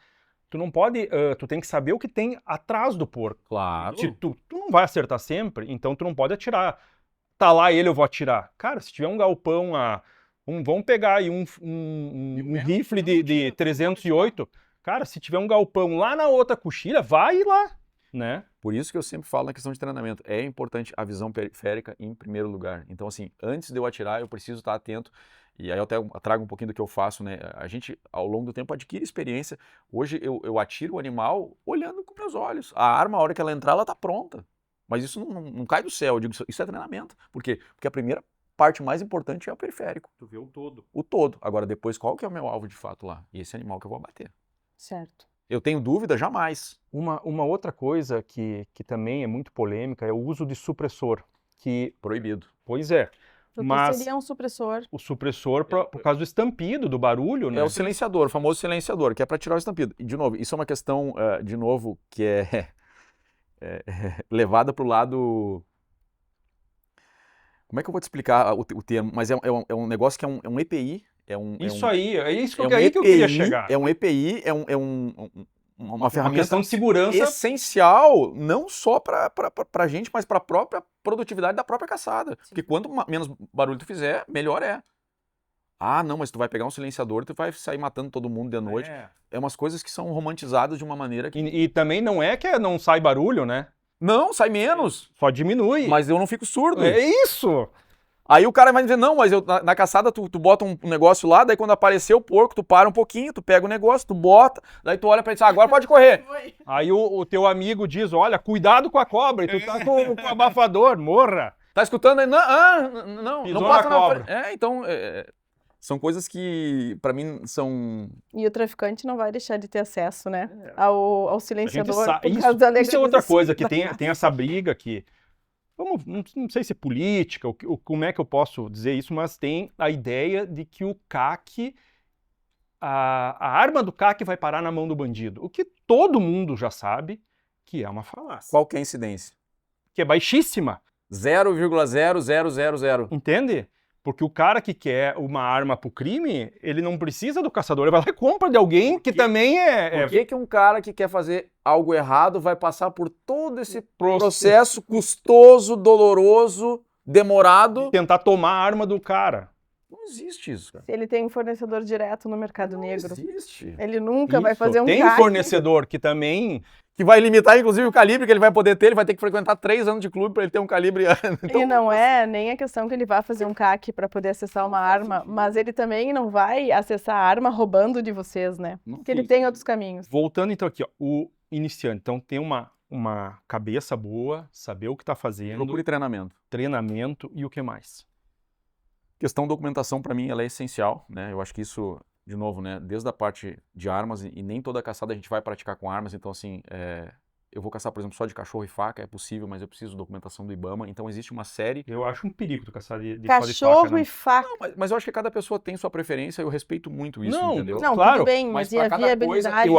tu não pode, tu tem que saber o que tem atrás do porco. Claro. Se tu não vai acertar sempre, então tu não pode atirar. Tá lá ele, eu vou atirar. Cara, se tiver um galpão vamos pegar aí um rifle de 308. Cara, se tiver um galpão lá na outra coxilha, vai lá, né? Por isso que eu sempre falo na questão de treinamento. É importante a visão periférica em primeiro lugar. Então, assim, antes de eu atirar, eu preciso estar atento. E aí eu até trago um pouquinho do que eu faço, né? A gente, ao longo do tempo, adquire experiência. Hoje eu atiro o animal olhando com meus olhos. A arma, a hora que ela entrar, ela está pronta. Mas isso não cai do céu. Eu digo, isso é treinamento. Por quê? Porque a primeira parte mais importante é o periférico. Tu vê o todo. O todo. Agora, depois, qual que é o meu alvo de fato lá? E esse animal que eu vou abater. Certo. Eu tenho dúvida? Jamais. Uma outra coisa que também é muito polêmica é o uso de supressor. Proibido. Pois é. O que Mas seria um supressor? o supressor por causa do estampido, do barulho, né? É o silenciador, o famoso silenciador, que é para tirar o estampido. E, de novo, isso é uma questão, de novo, que é levada para o lado... Como é que eu vou te explicar o termo? Mas é um negócio que é um EPI. Isso aí, é isso que eu EPI, queria chegar. É um EPI, uma ferramenta questão de segurança essencial, não só para a gente, mas para a própria produtividade da própria caçada. Sim. Porque quanto menos barulho tu fizer, melhor é. Ah, não, mas tu vai pegar um silenciador e tu vai sair matando todo mundo de noite. É umas coisas que são romantizadas de uma maneira que... E também não é que não sai barulho, né? Não, sai menos. Só diminui. Mas eu não fico surdo. É isso! Aí o cara vai dizer, não, mas na caçada tu bota um negócio lá, daí quando aparecer o porco, tu para um pouquinho, tu pega o negócio, tu bota, daí tu olha pra ele e diz, agora pode correr. Aí o teu amigo diz, olha, cuidado com a cobra, e tu tá com o abafador, morra. Tá escutando aí? Não Pisou passa na cobra. frente. Então, são coisas que pra mim são... E o traficante não vai deixar de ter acesso, né, ao A gente silenciador sabe, por causa da isso é outra legalização coisa, que da tem essa briga que, não sei se é política, como é que eu posso dizer isso, mas tem a ideia de que o CAC, a arma do CAC vai parar na mão do bandido, o que todo mundo já sabe que é uma falácia, Qual que é a incidência? que é baixíssima, 0,0000. entende? Porque o cara que quer uma arma pro crime, ele não precisa do caçador, ele vai lá e compra de alguém que também Por que um cara que quer fazer algo errado vai passar por todo esse processo custoso, doloroso, demorado? tentar tomar a arma do cara. Não existe isso, cara. Se ele tem um fornecedor direto no mercado Não negro, existe. ele nunca vai Isso. fazer um Tem CAC. fornecedor que também... Que vai limitar, inclusive, o calibre que ele vai poder ter. Ele vai ter que frequentar 3 anos de clube para ele ter um calibre. Então, E não é nem a questão que ele vai fazer um CAC para poder acessar uma arma, mas ele também não vai acessar a arma roubando de vocês, né? Porque ele tem outros caminhos. Voltando então aqui, ó, o iniciante, então tem uma cabeça boa, saber o que está fazendo, procure treinamento. treinamento e o que mais? Questão documentação, para mim, ela é essencial, né? Eu acho que isso, de novo, né? Desde a parte de armas, e nem toda caçada a gente vai praticar com armas, então assim, eu vou caçar, por exemplo, só de cachorro e faca, é possível, mas eu preciso de documentação do IBAMA, então existe uma série... Eu acho um perigo tu caçar de Cachorro faca, né? e faca. Não, mas eu acho que cada pessoa tem sua preferência, eu respeito muito isso, Não, entendeu? Não, claro, tudo bem, mas mas e pra a cada coisa, viabilidade?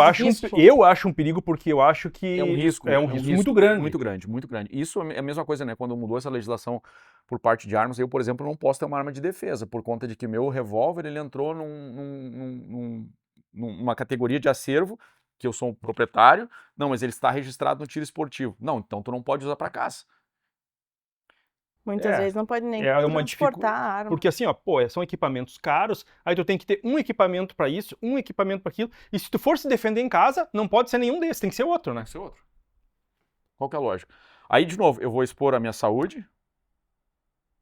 Eu acho um perigo porque eu acho que É um risco muito grande. Muito grande, muito grande. Isso é a mesma coisa, né? Quando mudou essa legislação por parte de armas, eu, por exemplo, não posso ter uma arma de defesa, por conta de que meu revólver, ele entrou numa categoria de acervo, que eu sou um proprietário, não, mas ele está registrado no tiro esportivo. Não, então tu não pode usar para caça. Muitas vezes não pode nem É uma transportar a arma. Porque assim, ó, são equipamentos caros, aí tu tem que ter um equipamento para isso, um equipamento para aquilo, e se tu for se defender em casa, não pode ser nenhum desses, tem que ser outro, né? Tem que ser outro. Qual que é a lógica? Aí, de novo, eu vou expor a minha saúde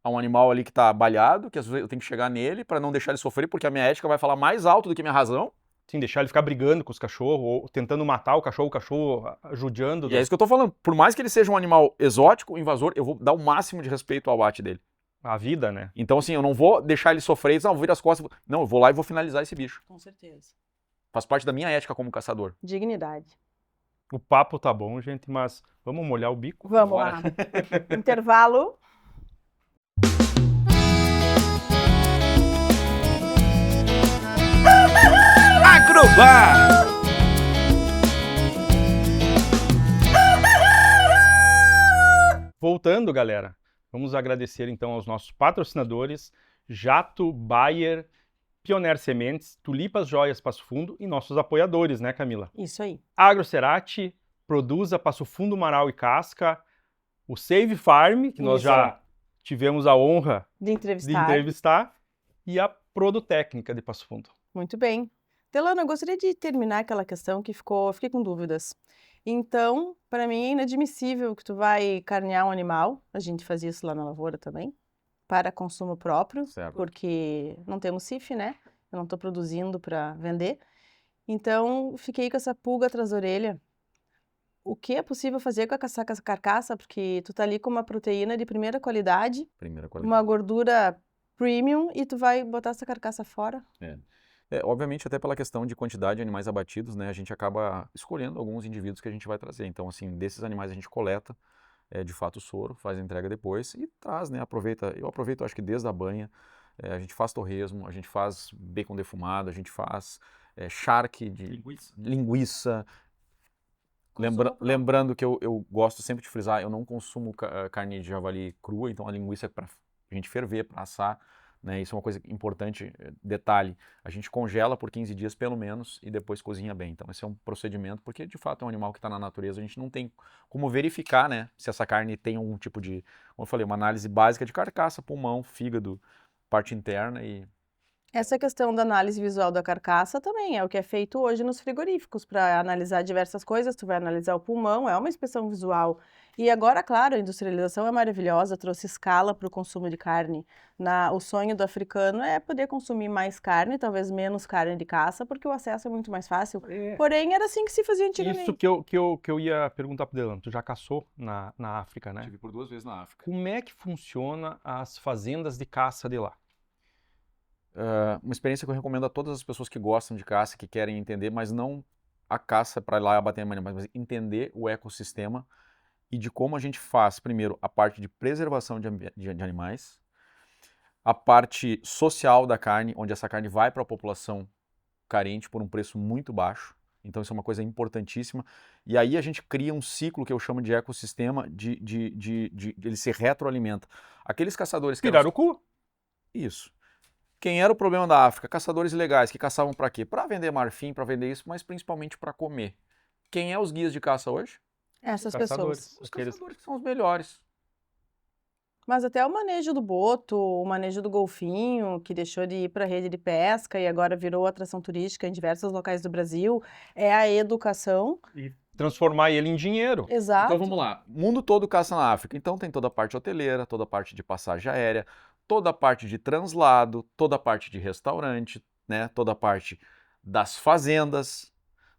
a um animal ali que está baliado, que às vezes eu tenho que chegar nele para não deixar ele sofrer, porque a minha ética vai falar mais alto do que a minha razão. Sim, deixar ele ficar brigando com os cachorros, ou tentando matar o cachorro judiando. E é isso que eu tô falando. Por mais que ele seja um animal exótico, invasor, eu vou dar o máximo de respeito ao abate dele. A vida, né? Então, assim, eu não vou deixar ele sofrer e dizer, não, vou virar as costas. Não, eu vou lá e vou finalizar esse bicho. Com certeza. Faz parte da minha ética como caçador. Dignidade. O papo tá bom, gente, mas vamos molhar o bico? Vamos Bora. lá. Intervalo. Agrobar! Voltando, galera, vamos agradecer então aos nossos patrocinadores, Jato, Bayer, Pioneer Sementes, Tulipas Joias Passo Fundo e nossos apoiadores, né, Camila? Isso aí. Agrocerati, Produza Passo Fundo, Marau e Casca, o Save Farm, que nós Isso. já tivemos a honra De de entrevistar. entrevistar, e a Produtécnica de Passo Fundo. Muito bem. Delano, eu gostaria de terminar aquela questão que fiquei com dúvidas. Então, para mim é inadmissível que tu vai carnear um animal, a gente fazia isso lá na lavoura também, para consumo próprio, Certo. porque não temos CIF, né? Eu não estou produzindo para vender. Então, fiquei com essa pulga atrás da orelha. O que é possível fazer com essa carcaça? Porque tu tá ali com uma proteína de primeira qualidade, Primeira qualidade. uma gordura premium e tu vai botar essa carcaça fora? Obviamente, até pela questão de quantidade de animais abatidos, né, a gente acaba escolhendo alguns indivíduos que a gente vai trazer. Então, assim, desses animais a gente coleta, de fato, o soro, faz a entrega depois e traz, né, eu aproveito, acho que desde a banha, a gente faz torresmo, a gente faz bacon defumado, a gente faz charque de linguiça. Lembrando que eu gosto sempre de frisar, eu não consumo carne de javali crua, então a linguiça é para a gente ferver, para assar. Né, isso é uma coisa importante, detalhe, a gente congela por 15 dias pelo menos e depois cozinha bem. Então esse é um procedimento, porque de fato é um animal que está na natureza, a gente não tem como verificar, né, se essa carne tem algum tipo de, como eu falei, uma análise básica de carcaça, pulmão, fígado, parte interna e Essa questão da análise visual da carcaça também é o que é feito hoje nos frigoríficos para analisar diversas coisas. Tu vai analisar o pulmão, é uma inspeção visual. E agora, claro, a industrialização é maravilhosa, trouxe escala para o consumo de carne. O sonho do africano é poder consumir mais carne, talvez menos carne de caça, porque o acesso é muito mais fácil. Porém, era assim que se fazia antigamente. Isso que eu ia perguntar pro Delano. Tu já caçou na África, né? Tive por 2 vezes na África. Como é que funciona as fazendas de caça de lá? Uma experiência que eu recomendo a todas as pessoas que gostam de caça, que querem entender, mas não a caça para ir lá abater animais, mas entender o ecossistema e de como a gente faz, primeiro, a parte de preservação de animais, a parte social da carne, onde essa carne vai para a população carente por um preço muito baixo. Então isso é uma coisa importantíssima. E aí a gente cria um ciclo que eu chamo de ecossistema, ele se retroalimenta. Aqueles caçadores que Pirarucu? Isso. Quem era o problema da África? Caçadores ilegais, que caçavam para quê? Para vender marfim, para vender isso, mas principalmente para comer. Quem é os guias de caça hoje? Essas Caçadores. pessoas. Os caçadores que são os melhores. Mas até o manejo do boto, o manejo do golfinho, que deixou de ir para a rede de pesca e agora virou atração turística em diversos locais do Brasil, é a educação. E transformar ele em dinheiro. Exato. Então vamos lá. O mundo todo caça na África. Então tem toda a parte hoteleira, toda a parte de passagem aérea, toda a parte de translado, toda a parte de restaurante, né? Toda a parte das fazendas,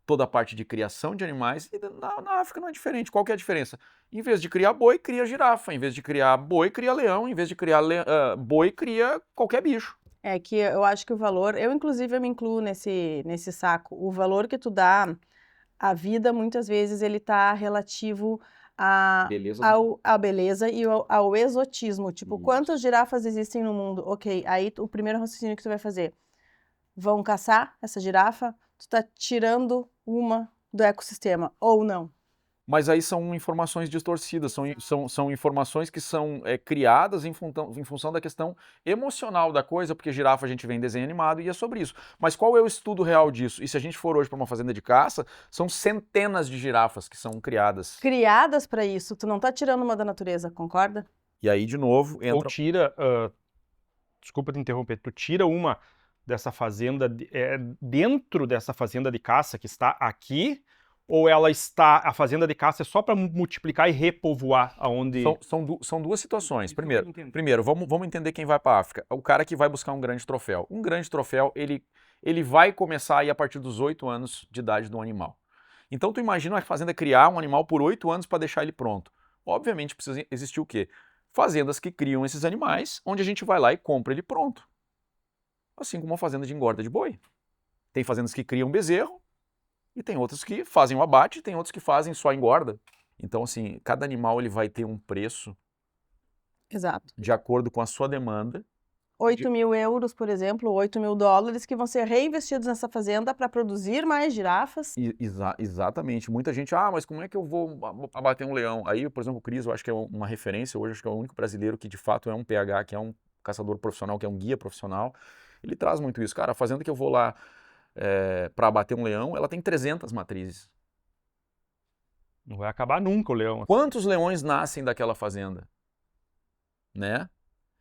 toda a parte de criação de animais. E na África não é diferente. Qual que é a diferença? Em vez de criar boi, cria girafa. Em vez de criar boi, cria leão. Em vez de criar boi, cria qualquer bicho. É que eu acho que o valor, inclusive eu me incluo nesse saco, o valor que tu dá à vida, muitas vezes ele tá relativo Beleza. à beleza e ao exotismo. Tipo, Isso. quantas girafas existem no mundo? Ok, aí o primeiro raciocínio que tu vai fazer, vão caçar essa girafa? Tu tá tirando uma do ecossistema, ou não? Mas aí são informações distorcidas, são informações que são criadas em função da questão emocional da coisa, porque girafa a gente vê em desenho animado e é sobre isso. Mas qual é o estudo real disso? E se a gente for hoje para uma fazenda de caça, são centenas de girafas que são criadas. Criadas para isso, tu não tá tirando uma da natureza, concorda? E aí, de novo, entra... Ou tira, desculpa te interromper, tu tira uma dessa fazenda, dentro dessa fazenda de caça que está aqui, ou a fazenda de caça é só para multiplicar e repovoar aonde... São duas situações. Isso que eu Primeiro, vamos entender quem vai para a África. O cara que vai buscar um grande troféu. Um grande troféu, ele vai começar aí a partir dos 8 anos de idade do animal. Então tu imagina uma fazenda criar um animal por 8 anos para deixar ele pronto. Obviamente precisa existir o quê? Fazendas que criam esses animais, onde a gente vai lá e compra ele pronto. Assim como uma fazenda de engorda de boi. Tem fazendas que criam bezerro, e tem outras que fazem o abate, e tem outros que fazem só engorda. Então, assim, cada animal ele vai ter um preço Exato. de acordo com a sua demanda. 8.000 euros, por exemplo, 8.000 dólares que vão ser reinvestidos nessa fazenda para produzir mais girafas. Exatamente. Muita gente, mas como é que eu vou abater um leão? Aí, por exemplo, o Cris, eu acho que é uma referência hoje, acho que é o único brasileiro que de fato é um PH, que é um caçador profissional, que é um guia profissional. Ele traz muito isso. Cara, a fazenda que eu vou lá para abater um leão, ela tem 300 matrizes. Não vai acabar nunca o leão. Quantos leões nascem daquela fazenda? Né?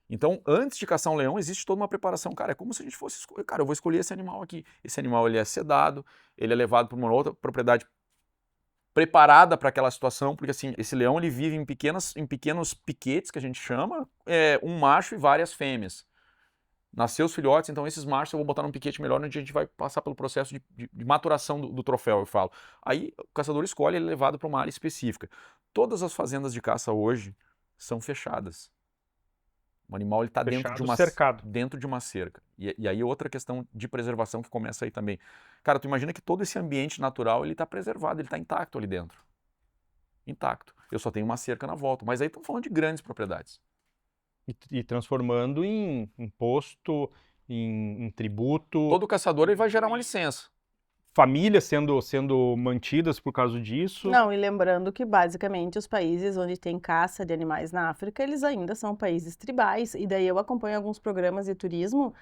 Então, antes de caçar um leão, existe toda uma preparação. Cara, é como se a gente fosse escolher. Cara, eu vou escolher esse animal aqui. Esse animal ele é sedado, ele é levado para uma outra propriedade preparada para aquela situação, porque assim, esse leão ele vive em pequenos piquetes, que a gente chama, um macho e várias fêmeas. Nasceu os filhotes, então esses machos eu vou botar num piquete melhor, onde a gente vai passar pelo processo de maturação do troféu, eu falo. Aí o caçador escolhe, ele é levado para uma área específica. Todas as fazendas de caça hoje são fechadas. O animal está dentro de uma cerca. E aí outra questão de preservação que começa aí também. Cara, tu imagina que todo esse ambiente natural ele está preservado, ele está intacto ali dentro. Intacto. Eu só tenho uma cerca na volta. Mas aí estamos falando de grandes propriedades. E transformando em imposto, em tributo. Todo caçador ele vai gerar uma licença. Famílias sendo mantidas por causa disso. Não, e lembrando que basicamente os países onde tem caça de animais na África, eles ainda são países tribais. E daí eu acompanho alguns programas de turismo,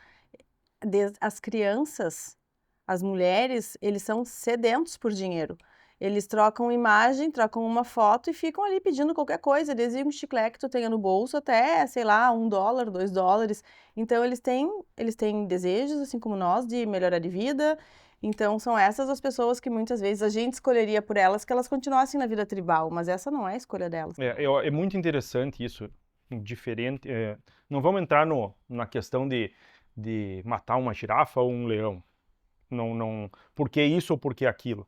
as crianças, as mulheres, eles são sedentos por dinheiro. Eles trocam imagem, trocam uma foto e ficam ali pedindo qualquer coisa, desde um chiclete que tu tenha no bolso até, sei lá, $1, $2. Então, eles têm desejos, assim como nós, de melhorar de vida. Então, são essas as pessoas que muitas vezes a gente escolheria por elas que elas continuassem na vida tribal, mas essa não é a escolha delas. É muito interessante isso, diferente. Não vamos entrar na questão de matar uma girafa ou um leão. Não, por que isso ou por que aquilo.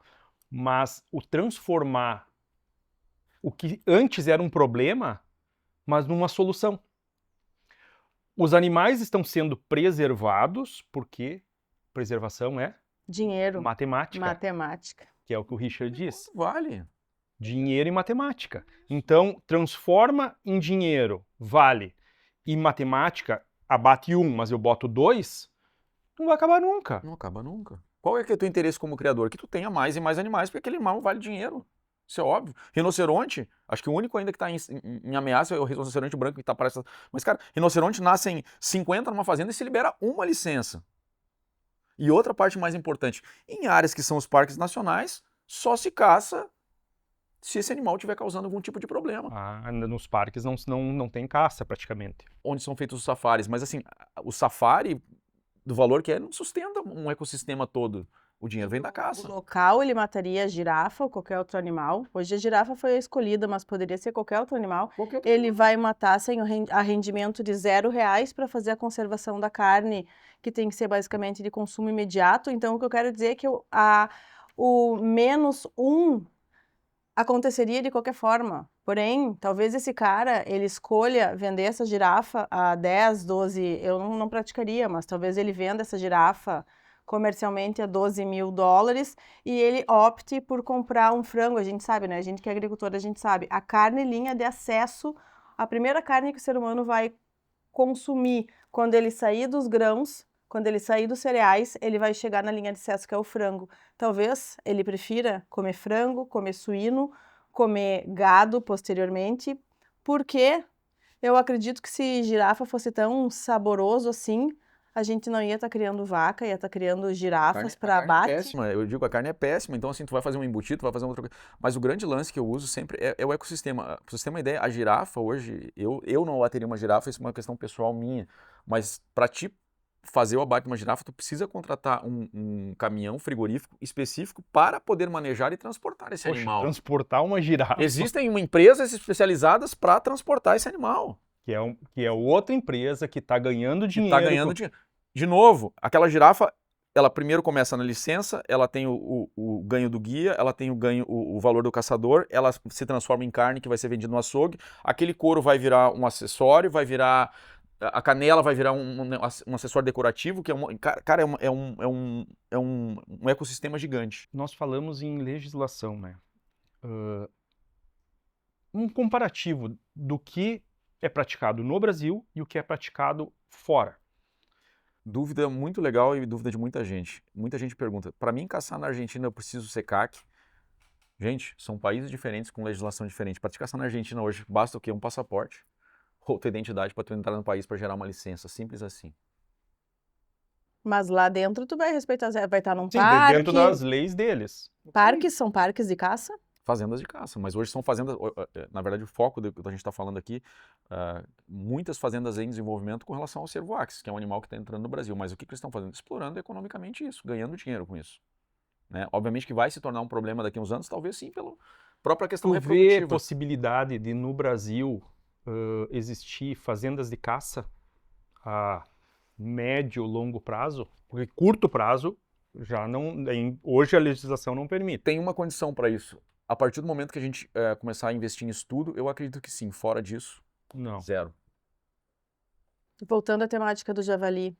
Mas o transformar o que antes era um problema, mas numa solução. Os animais estão sendo preservados porque preservação é Dinheiro, matemática, matemática. que é o que o Richard diz. Vale. Dinheiro e matemática. Então, transforma em dinheiro, vale. E matemática, abate 1, mas eu boto 2, não vai acabar nunca. Não acaba nunca. Qual é que é o teu interesse como criador? Que tu tenha mais e mais animais, porque aquele animal vale dinheiro. Isso é óbvio. Rinoceronte, acho que o único ainda que está em ameaça é o rinoceronte branco que está para essa... Mas, cara, rinoceronte nascem 50 numa fazenda e se libera uma licença. E outra parte mais importante, em áreas que são os parques nacionais, só se caça se esse animal estiver causando algum tipo de problema. Nos parques não tem caça praticamente. Onde são feitos os safaris. Mas assim, o safari, do valor que é, não sustenta um ecossistema todo. O dinheiro vem da caça. O local, ele mataria a girafa ou qualquer outro animal. Hoje a girafa foi a escolhida, mas poderia ser qualquer outro animal. Ele vai matar sem arrendimento de R$0 para fazer a conservação da carne, que tem que ser basicamente de consumo imediato. Então, o que eu quero dizer é que o -1 aconteceria de qualquer forma. Porém, talvez esse cara, ele escolha vender essa girafa a 10, 12, eu não praticaria, mas talvez ele venda essa girafa comercialmente a $12 mil e ele opte por comprar um frango. A gente sabe, né? A gente que é agricultor, a gente sabe. A carne linha de acesso, a primeira carne que o ser humano vai consumir quando ele sair dos grãos, quando ele sair dos cereais, ele vai chegar na linha de acesso que é o frango. Talvez ele prefira comer frango, comer suíno, comer gado posteriormente, porque eu acredito que se girafa fosse tão saboroso assim, a gente não ia estar criando vaca, ia estar criando girafas para abate. É péssima, eu digo, a carne é péssima, então assim, tu vai fazer um embutido, tu vai fazer outra coisa. Mas o grande lance que eu uso sempre é o ecossistema. Pra você ter uma ideia, a girafa hoje, eu não abateria uma girafa, isso é uma questão pessoal minha, mas para ti fazer o abate de uma girafa, tu precisa contratar um caminhão frigorífico específico para poder manejar e transportar esse animal. Transportar uma girafa. Existem empresas especializadas para transportar esse animal. Que é outra empresa que está ganhando dinheiro. Está ganhando dinheiro. De novo, aquela girafa, ela primeiro começa na licença, ela tem o ganho do guia, ela tem o valor do caçador, ela se transforma em carne que vai ser vendida no açougue, aquele couro vai virar um acessório, vai virar... A canela vai virar um acessório decorativo, que é um ecossistema gigante. Nós falamos em legislação, né? Um comparativo do que é praticado no Brasil e o que é praticado fora. Dúvida muito legal e dúvida de muita gente. Muita gente pergunta, para mim caçar na Argentina eu preciso ser CAC? Gente, são países diferentes com legislação diferente. Para te caçar na Argentina hoje, basta o quê? Um passaporte ou tua identidade para tu entrar no país para gerar uma licença. Simples assim. Mas lá dentro tu vai respeitar, vai estar num Sim, parque. dentro das leis deles. Parques são parques de caça? Fazendas de caça, mas hoje são fazendas, na verdade o foco do que a gente está falando aqui, muitas fazendas em desenvolvimento com relação ao cervoax, que é um animal que está entrando no Brasil, mas o que eles estão fazendo? Explorando economicamente isso, ganhando dinheiro com isso. Né? Obviamente que vai se tornar um problema daqui a uns anos, talvez sim, pela própria questão reprodutiva. Tu vê possibilidade de no Brasil existir fazendas de caça a médio, longo prazo? Porque curto prazo, já não, hoje a legislação não permite. Tem uma condição para isso. A partir do momento que a gente começar a investir em estudo, eu acredito que sim. Fora disso, não. Zero. Voltando à temática do javali,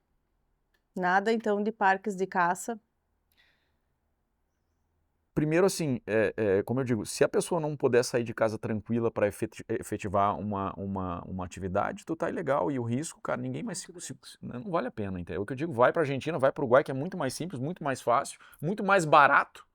nada então de parques de caça? Primeiro, assim, como eu digo, se a pessoa não puder sair de casa tranquila para efetivar uma atividade, tu tá ilegal. E o risco, cara, ninguém mais não vale a pena. Entendeu? O que eu digo, vai para a Argentina, vai para o Uruguai, que é muito mais simples, muito mais fácil, muito mais barato.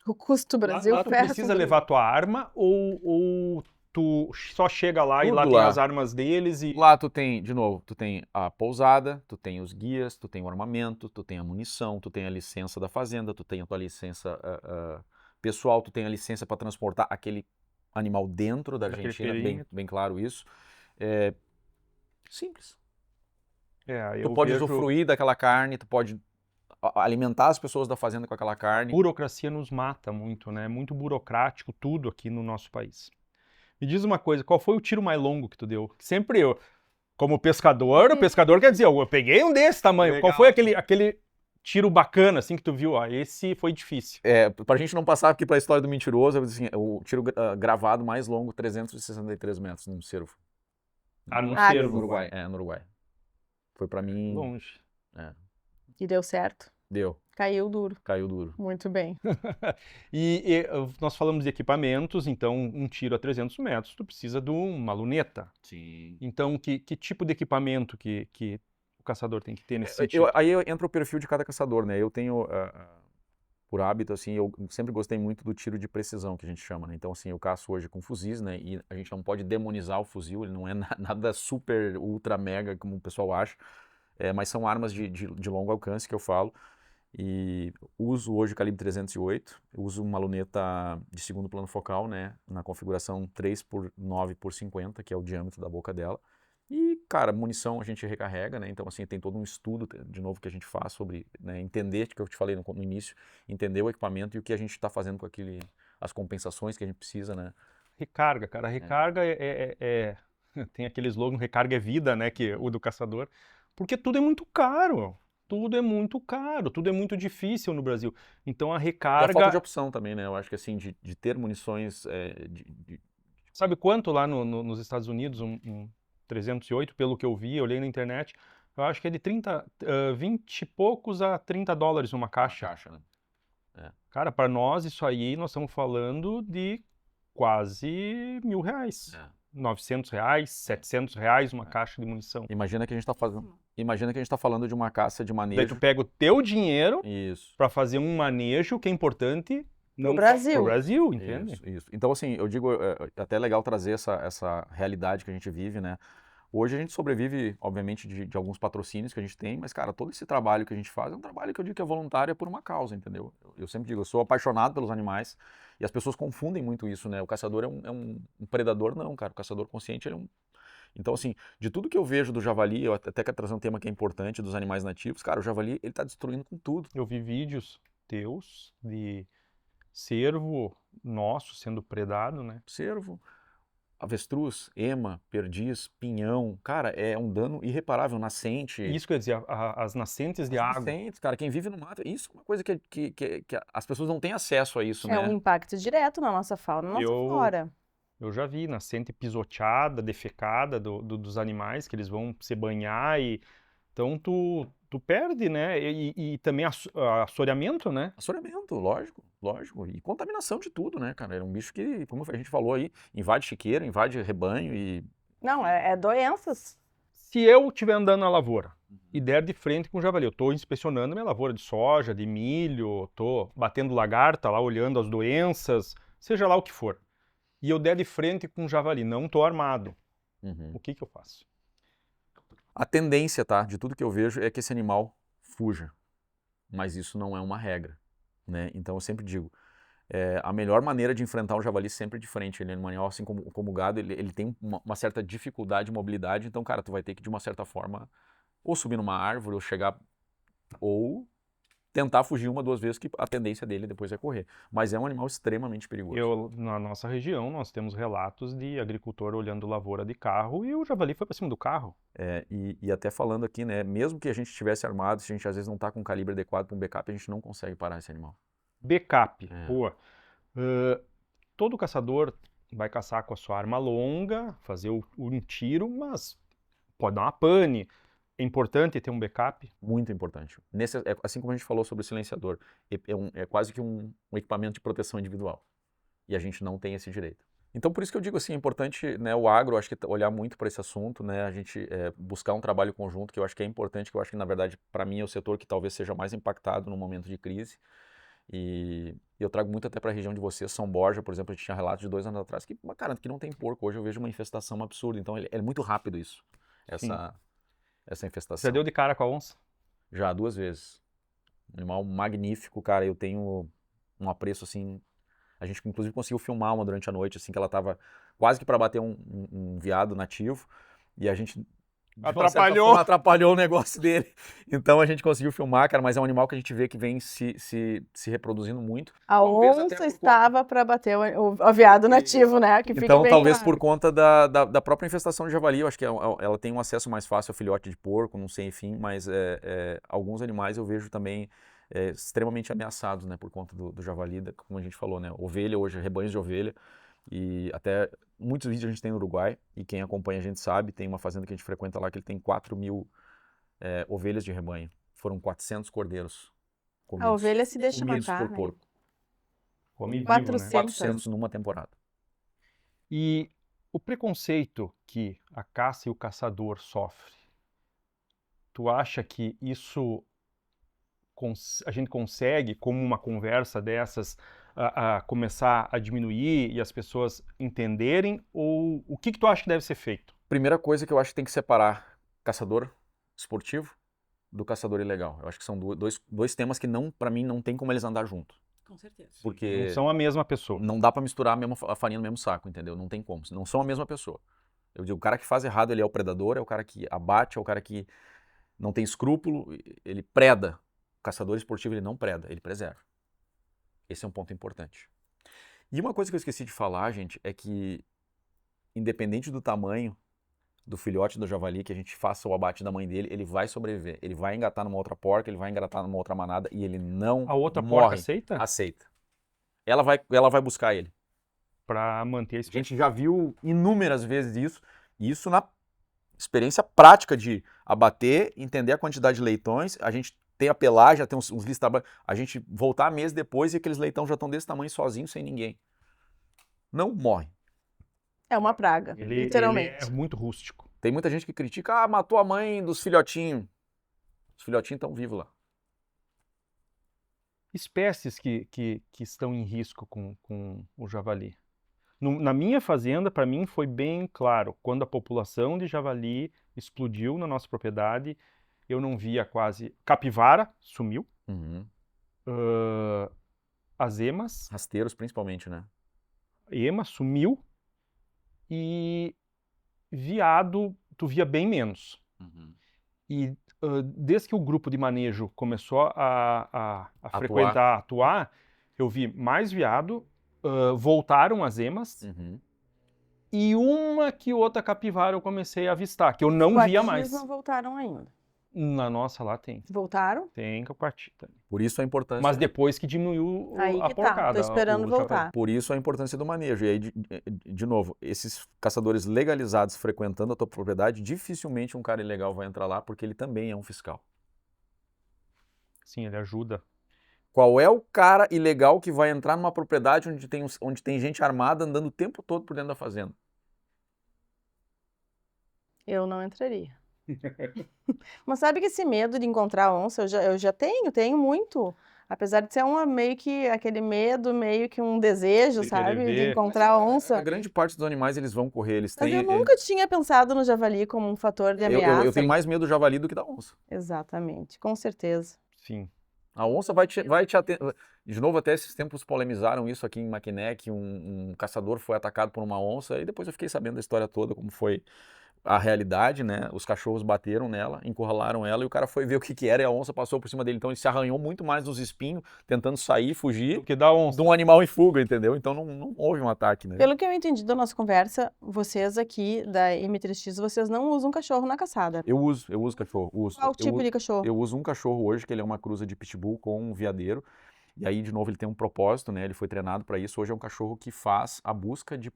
O custo Brasil lá tu precisa levar tua arma ou tu só chega lá e Tudo lá tem lá. as armas deles e... Lá tu tem, de novo, tu tem a pousada, tu tem os guias, tu tem o armamento, tu tem a munição, tu tem a licença da fazenda, tu tem a tua licença pessoal, tu tem a licença para transportar aquele animal dentro da Daquele Argentina, bem, perímetro. bem claro isso. É simples. Tu Eu pode vejo usufruir daquela carne, tu pode alimentar as pessoas da fazenda com aquela a carne. burocracia nos mata muito, né? É muito burocrático tudo aqui no nosso país. Me diz uma coisa, qual foi o tiro mais longo que tu deu? Sempre eu, como pescador, o pescador quer dizer, eu peguei um desse tamanho. Legal. Qual foi aquele tiro bacana, assim, que tu viu? Ó, esse foi difícil. Pra gente não passar aqui pra história do mentiroso, eu vou dizer assim, o tiro gravado mais longo, 363 metros num cervo. No Ah, cervo. No Uruguai, no Uruguai. Foi pra mim, Longe. E deu certo. deu, Caiu duro. caiu duro. Muito bem. Nós falamos de equipamentos, então um tiro a 300 metros, tu precisa de uma luneta. Sim. Então, que tipo de equipamento que o caçador tem que ter nesse sentido? Aí entra o perfil de cada caçador, né? Eu tenho, por hábito, assim, eu sempre gostei muito do tiro de precisão, que a gente chama, né? Então, assim, eu caço hoje com fuzis, né? E a gente não pode demonizar o fuzil, ele não é nada super, ultra, mega, como o pessoal acha. Mas são armas de longo alcance que eu falo. E uso hoje o calibre 308, eu uso uma luneta de segundo plano focal, né, na configuração 3x9x50, que é o diâmetro da boca dela. E, cara, munição a gente recarrega, né, então assim, tem todo um estudo, de novo, que a gente faz sobre, né, entender, que eu te falei no início, entender o equipamento e o que a gente está fazendo com as compensações que a gente precisa, né. Recarga, cara. Recarga tem aquele slogan, recarga é vida, né, que o do caçador, porque tudo é muito caro. Tudo é muito caro, tudo é muito difícil no Brasil. Então a E a recarga... falta de opção também, né, eu acho que assim, de ter munições, Sabe quanto lá nos Estados Unidos, um 308, pelo que eu vi, eu olhei na internet, eu acho que é de 20 e poucos a $30 uma caixa. né. Cara, para nós isso aí, nós estamos falando de quase R$1.000. R$900, R$700 uma caixa de munição. Imagina que a gente está falando de uma caça de Daí manejo. tu pega o teu dinheiro Isso. para fazer um manejo que é importante No Brasil. pro Brasil, entende? Isso. Então, assim, eu digo, até é legal trazer essa realidade que a gente vive, né? Hoje a gente sobrevive, obviamente, de alguns patrocínios que a gente tem, mas, cara, todo esse trabalho que a gente faz é um trabalho que eu digo que é voluntário, é por uma causa, entendeu? Eu sempre digo, eu sou apaixonado pelos animais e as pessoas confundem muito isso, né? O caçador é um predador, não, cara. O caçador consciente, ele é um... Então, assim, de tudo que eu vejo do javali, eu até quero trazer um tema que é importante, dos animais nativos, cara, o javali, ele tá destruindo com tudo. Eu vi vídeos teus de cervo nosso sendo predado, né? Cervo, avestruz, ema, perdiz, pinhão, cara, é um dano irreparável, nascente. Isso quer dizer, as nascentes de água. Nascentes, cara, quem vive no mato, isso é uma coisa que as pessoas não têm acesso a isso, É né? um impacto direto na nossa fauna, na nossa flora. Eu já vi nascente pisoteada, defecada dos animais, que eles vão se banhar e... Então tu perde, né? E também assoreamento, né? Assoreamento, lógico. E contaminação de tudo, né, cara? Era um bicho que, como a gente falou aí, invade chiqueiro, invade rebanho e... Não, é doenças. Se eu estiver andando na lavoura e der de frente com o javali, eu estou inspecionando minha lavoura de soja, de milho, estou batendo lagarta lá, olhando as doenças, seja lá o que for, e eu der de frente com o javali, não estou armado, o que eu faço? A tendência, tá, de tudo que eu vejo é que esse animal fuja, mas isso não é uma regra, né? Então eu sempre digo, a melhor maneira de enfrentar um javali sempre é de frente. Ele é um animal, assim como o gado, ele tem uma certa dificuldade de mobilidade, então, cara, tu vai ter que, de uma certa forma, ou subir numa árvore, ou chegar, ou tentar fugir uma, duas vezes, que a tendência dele depois é correr. Mas é um animal extremamente perigoso. Na nossa região, nós temos relatos de agricultor olhando lavoura de carro e o javali foi para cima do carro. E até falando aqui, né, mesmo que a gente estivesse armado, se a gente às vezes não está com um calibre adequado para um backup, a gente não consegue parar esse animal. Backup, pô. Todo caçador vai caçar com a sua arma longa, fazer um tiro, mas pode dar uma pane. É importante ter um backup? Muito importante. Assim como a gente falou sobre o silenciador, é quase que um equipamento de proteção individual. E a gente não tem esse direito. Então, por isso que eu digo assim, é importante, né, o agro, acho que olhar muito para esse assunto, né, a gente buscar um trabalho conjunto, que eu acho que é importante, que eu acho que, na verdade, para mim é o setor que talvez seja mais impactado no momento de crise. E eu trago muito até para a região de vocês, São Borja, por exemplo, a gente tinha relatos de 2 anos atrás que, cara, que não tem porco. Hoje eu vejo uma infestação absurda. Então é muito rápido isso, essa infestação. Você deu de cara com a onça? Já 2 vezes. Um animal magnífico, cara. Eu tenho um apreço assim. A gente inclusive conseguiu filmar uma durante a noite, assim, que ela tava quase que para bater um veado nativo. E a gente atrapalhou o negócio dele. Então a gente conseguiu filmar, cara, mas é um animal que a gente vê que vem se reproduzindo muito. A Talvez até onça por estava para bater o veado nativo, né? Que fica Então, bem talvez claro. por conta da própria infestação de javali, eu acho que ela tem um acesso mais fácil ao filhote de porco, não sei, enfim, mas alguns animais eu vejo também extremamente ameaçados, né, por conta do javali, como a gente falou, né, ovelha hoje, rebanhos de ovelha, e até muitos vídeos a gente tem no Uruguai, e quem acompanha a gente sabe, tem uma fazenda que a gente frequenta lá que ele tem 4.000 ovelhas de rebanho, foram 400 cordeiros comidos. A ovelha se deixa comidos matar, por né? porco. Come vivo, 400. né? 400 numa temporada. E o preconceito que a caça e o caçador sofrem, tu acha que isso a gente consegue, como uma conversa dessas, a começar a diminuir e as pessoas entenderem? Ou o que tu acha que deve ser feito? Primeira coisa que eu acho que tem que separar caçador esportivo do caçador ilegal. Eu acho que são dois temas que para mim não tem como eles andar juntos. Com certeza. Porque Não são a mesma pessoa. não dá pra misturar a farinha no mesmo saco, entendeu? Não tem como. Não são a mesma pessoa. Eu digo, o cara que faz errado, ele é o predador, é o cara que abate, é o cara que não tem escrúpulo, ele preda. O caçador esportivo, ele não preda, ele preserva. Esse é um ponto importante. E uma coisa que eu esqueci de falar, gente, é que independente do tamanho do filhote do javali, que a gente faça o abate da mãe dele, ele vai sobreviver. Ele vai engatar numa outra porca, ele vai engatar numa outra manada e ele não A outra morre. porca aceita? Aceita. Ela vai buscar ele. Para manter a A espécie. gente já viu inúmeras vezes isso, e isso na experiência prática de abater, entender a quantidade de leitões, a gente tem a pelagem, já tem uns listabãs, a gente voltar mês depois e aqueles leitões já estão desse tamanho sozinhos, sem ninguém. Não morre. É uma praga, literalmente. Ele é muito rústico. Tem muita gente que critica, matou a mãe dos filhotinhos. Os filhotinhos estão vivos lá. Espécies que estão em risco com o javali. Na minha fazenda, para mim, foi bem claro. Quando a população de javali explodiu na nossa propriedade, eu não via quase... Capivara sumiu. Uhum. As emas. Rasteiros, principalmente, né? Ema sumiu. E veado, tu via bem menos. Uhum. E desde que o grupo de manejo começou a frequentar, atuar, eu vi mais veado, voltaram as emas, Uhum. e uma que outra capivara eu comecei a avistar, que eu não via mais. Eles não voltaram ainda. Na nossa lá tem. Voltaram? Tem capatita. Por isso a importância. Mas depois que diminuiu Aí a que porcada. tô esperando o javali. voltar. Por isso a importância do manejo. E aí, de novo, esses caçadores legalizados frequentando a tua propriedade, dificilmente um cara ilegal vai entrar lá, porque ele também é um fiscal. Sim, ele ajuda. Qual é o cara ilegal que vai entrar numa propriedade onde tem gente armada andando o tempo todo por dentro da fazenda? Eu não entraria. Mas sabe que esse medo de encontrar onça, eu já tenho muito. Apesar de ser meio que aquele medo, meio que um desejo, De sabe? querer De ver. encontrar onça. A grande parte dos animais, eles vão correr, eles Mas têm... eu nunca tinha pensado no javali como um fator de ameaça. Eu tenho mais medo do javali do que da onça. Exatamente, com certeza. Sim. A onça vai te atender. De novo, até esses tempos polemizaram isso aqui em Maquiné, que um caçador foi atacado por uma onça, e depois eu fiquei sabendo da história toda, como foi a realidade, né? Os cachorros bateram nela, encurralaram ela, e o cara foi ver o que era, e a onça passou por cima dele. Então ele se arranhou muito mais nos espinhos, tentando sair, fugir, O que dá onça. de um animal em fuga, entendeu? Então não houve um ataque, né? Pelo que eu entendi da nossa conversa, vocês aqui da M3X, vocês não usam cachorro na caçada. Eu uso cachorro. Qual tipo de cachorro? Eu uso um cachorro hoje, que ele é uma cruza de pitbull com um veadeiro. E aí, de novo, ele tem um propósito, né? Ele foi treinado para isso. Hoje é um cachorro que faz a busca de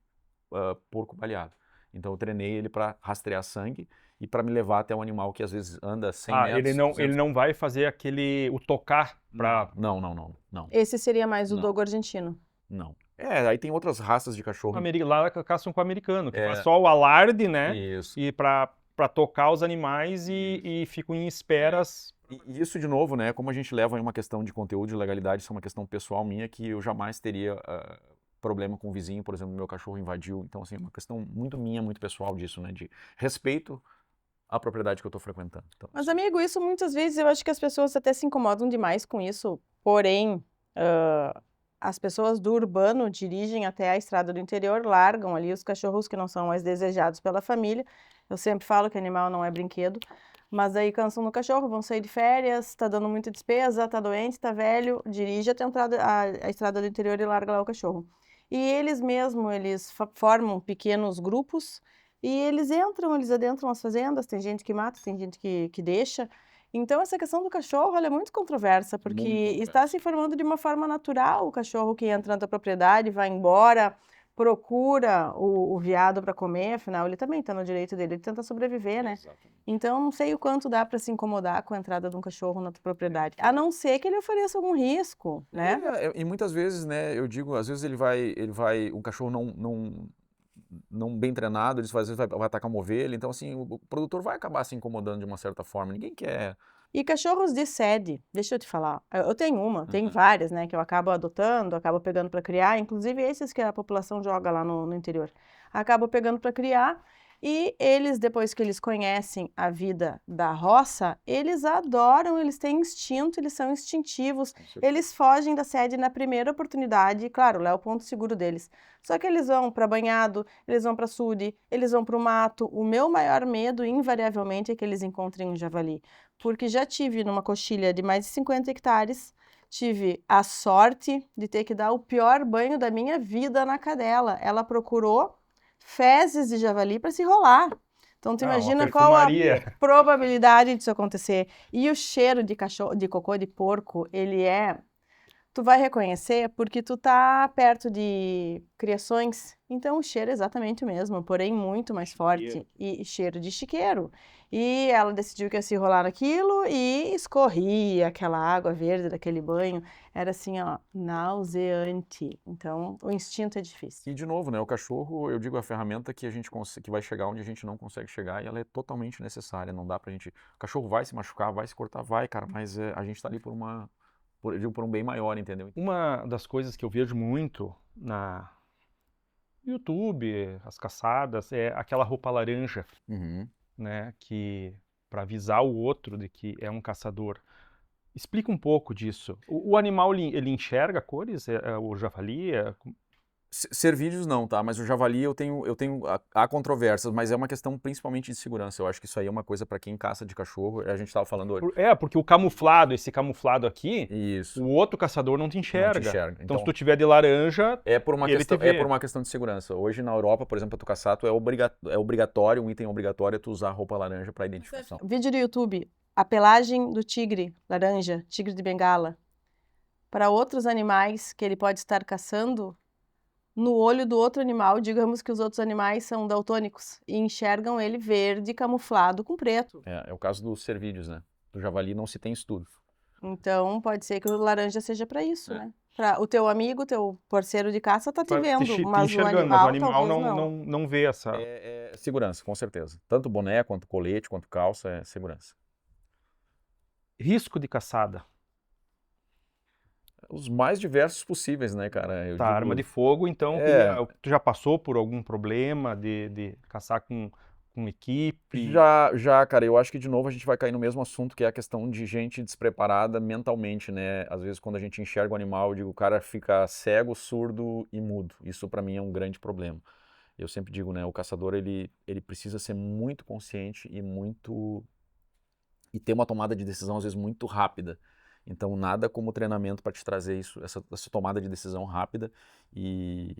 porco baleado. Então eu treinei ele para rastrear sangue e para me levar até um animal que às vezes anda 100 metros. Ele não vai fazer o tocar para... Não. Esse seria mais o Não. dogo argentino. Não. Aí tem outras raças de cachorro. Lá caçam com o americano, que É. faz só o alarde, né? Isso. E para para tocar os animais e ficam em esperas. E isso, de novo, né, como a gente leva em uma questão de conteúdo e legalidade, isso é uma questão pessoal minha, que eu jamais teria problema com o vizinho, por exemplo, meu cachorro invadiu. Então, assim, é uma questão muito minha, muito pessoal disso, né, de respeito à propriedade que eu estou frequentando. Então, Mas, amigo, isso muitas vezes eu acho que as pessoas até se incomodam demais com isso, porém, as pessoas do urbano dirigem até a estrada do interior, largam ali os cachorros que não são mais desejados pela família. Eu sempre falo que animal não é brinquedo, mas aí cansam no cachorro, vão sair de férias, tá dando muita despesa, tá doente, tá velho, dirige até a estrada do interior e larga lá o cachorro. E eles mesmo, eles formam pequenos grupos e eles adentram as fazendas, tem gente que mata, tem gente que deixa. Então, essa questão do cachorro, ela é muito controversa, porque Muito está controversa. se formando de uma forma natural, o cachorro que entra na tua propriedade, vai embora, procura o veado para comer, afinal, ele também está no direito dele, ele tenta sobreviver, né? Exatamente. Então, não sei o quanto dá para se incomodar com a entrada de um cachorro na tua propriedade, a não ser que ele ofereça algum risco, né? E muitas vezes, né, eu digo, às vezes um cachorro não bem treinado, ele às vezes vai atacar uma ovelha, então assim, o produtor vai acabar se incomodando de uma certa forma, ninguém quer. E cachorros de sede, deixa eu te falar, eu tenho Uhum. várias, né, que eu acabo adotando, acabo pegando para criar, inclusive esses que a população joga lá no interior. Acabo pegando para criar e eles, depois que eles conhecem a vida da roça, eles adoram, eles têm instinto, eles são instintivos, eles fogem da sede na primeira oportunidade, claro, lá é o ponto seguro deles. Só que eles vão para banhado, eles vão para açude, eles vão para o mato. O meu maior medo, invariavelmente, é que eles encontrem um javali. Porque já tive numa coxilha de mais de 50 hectares, tive a sorte de ter que dar o pior banho da minha vida na cadela. Ela procurou fezes de javali para se rolar. Então, tu Uma imagina qual a perfumaria. probabilidade disso acontecer. E o cheiro de cocô de porco, ele é... Tu vai reconhecer porque tu tá perto de criações, então o cheiro é exatamente o mesmo, porém muito mais forte e cheiro de chiqueiro. E ela decidiu que ia se enrolar naquilo e escorria aquela água verde daquele banho. Era assim, ó, nauseante. Então, o instinto é difícil. E de novo, né, o cachorro, eu digo, é a ferramenta que a gente que vai chegar onde a gente não consegue chegar e ela é totalmente necessária, não dá pra gente, o cachorro vai se machucar, vai se cortar, vai, cara, mas a gente tá ali eu digo, por um bem maior, entendeu? Uma das coisas que eu vejo muito na YouTube, as caçadas, é aquela roupa laranja, Uhum. né, que para avisar o outro de que é um caçador. Explica um pouco disso. O animal, ele enxerga cores? O javali? Cervídeos não, tá? Mas o javali há controvérsias, mas é uma questão principalmente de segurança. Eu acho que isso aí é uma coisa para quem caça de cachorro. A gente estava falando hoje. Porque esse camuflado aqui, Isso. o outro caçador não te Não te enxerga. enxerga. Então, se tu tiver de laranja, é por uma ele questão, te vê. é por uma questão de segurança. Hoje na Europa, por exemplo, para tu caçar, é obrigatório, um item obrigatório é tu usar roupa laranja para identificação. Vídeo do YouTube, a pelagem do tigre laranja, tigre de Bengala, para outros animais que ele pode estar caçando, no olho do outro animal, digamos que os outros animais são daltônicos e enxergam ele verde camuflado com preto. É o caso dos cervídeos, né? Do javali não se tem estudo. Então, pode ser que o laranja seja para isso, né? Para o teu amigo, teu parceiro de caça tá te vendo, te mas o enxergando, mas o animal animal talvez não vê essa. É segurança, com certeza. Tanto boné, quanto colete, quanto calça, é segurança. Risco de caçada. Os mais diversos possíveis, né, cara? Eu digo, Arma de fogo, então, tu já passou por algum problema de caçar com equipe? Já, cara, eu acho que de novo a gente vai cair no mesmo assunto, que é a questão de gente despreparada mentalmente, né? Às vezes quando a gente enxerga o animal, eu digo, o cara fica cego, surdo e mudo. Isso pra mim é um grande problema. Eu sempre digo, né, o caçador ele precisa ser muito consciente e ter uma tomada de decisão às vezes muito rápida. Então nada como treinamento para te trazer essa tomada de decisão rápida e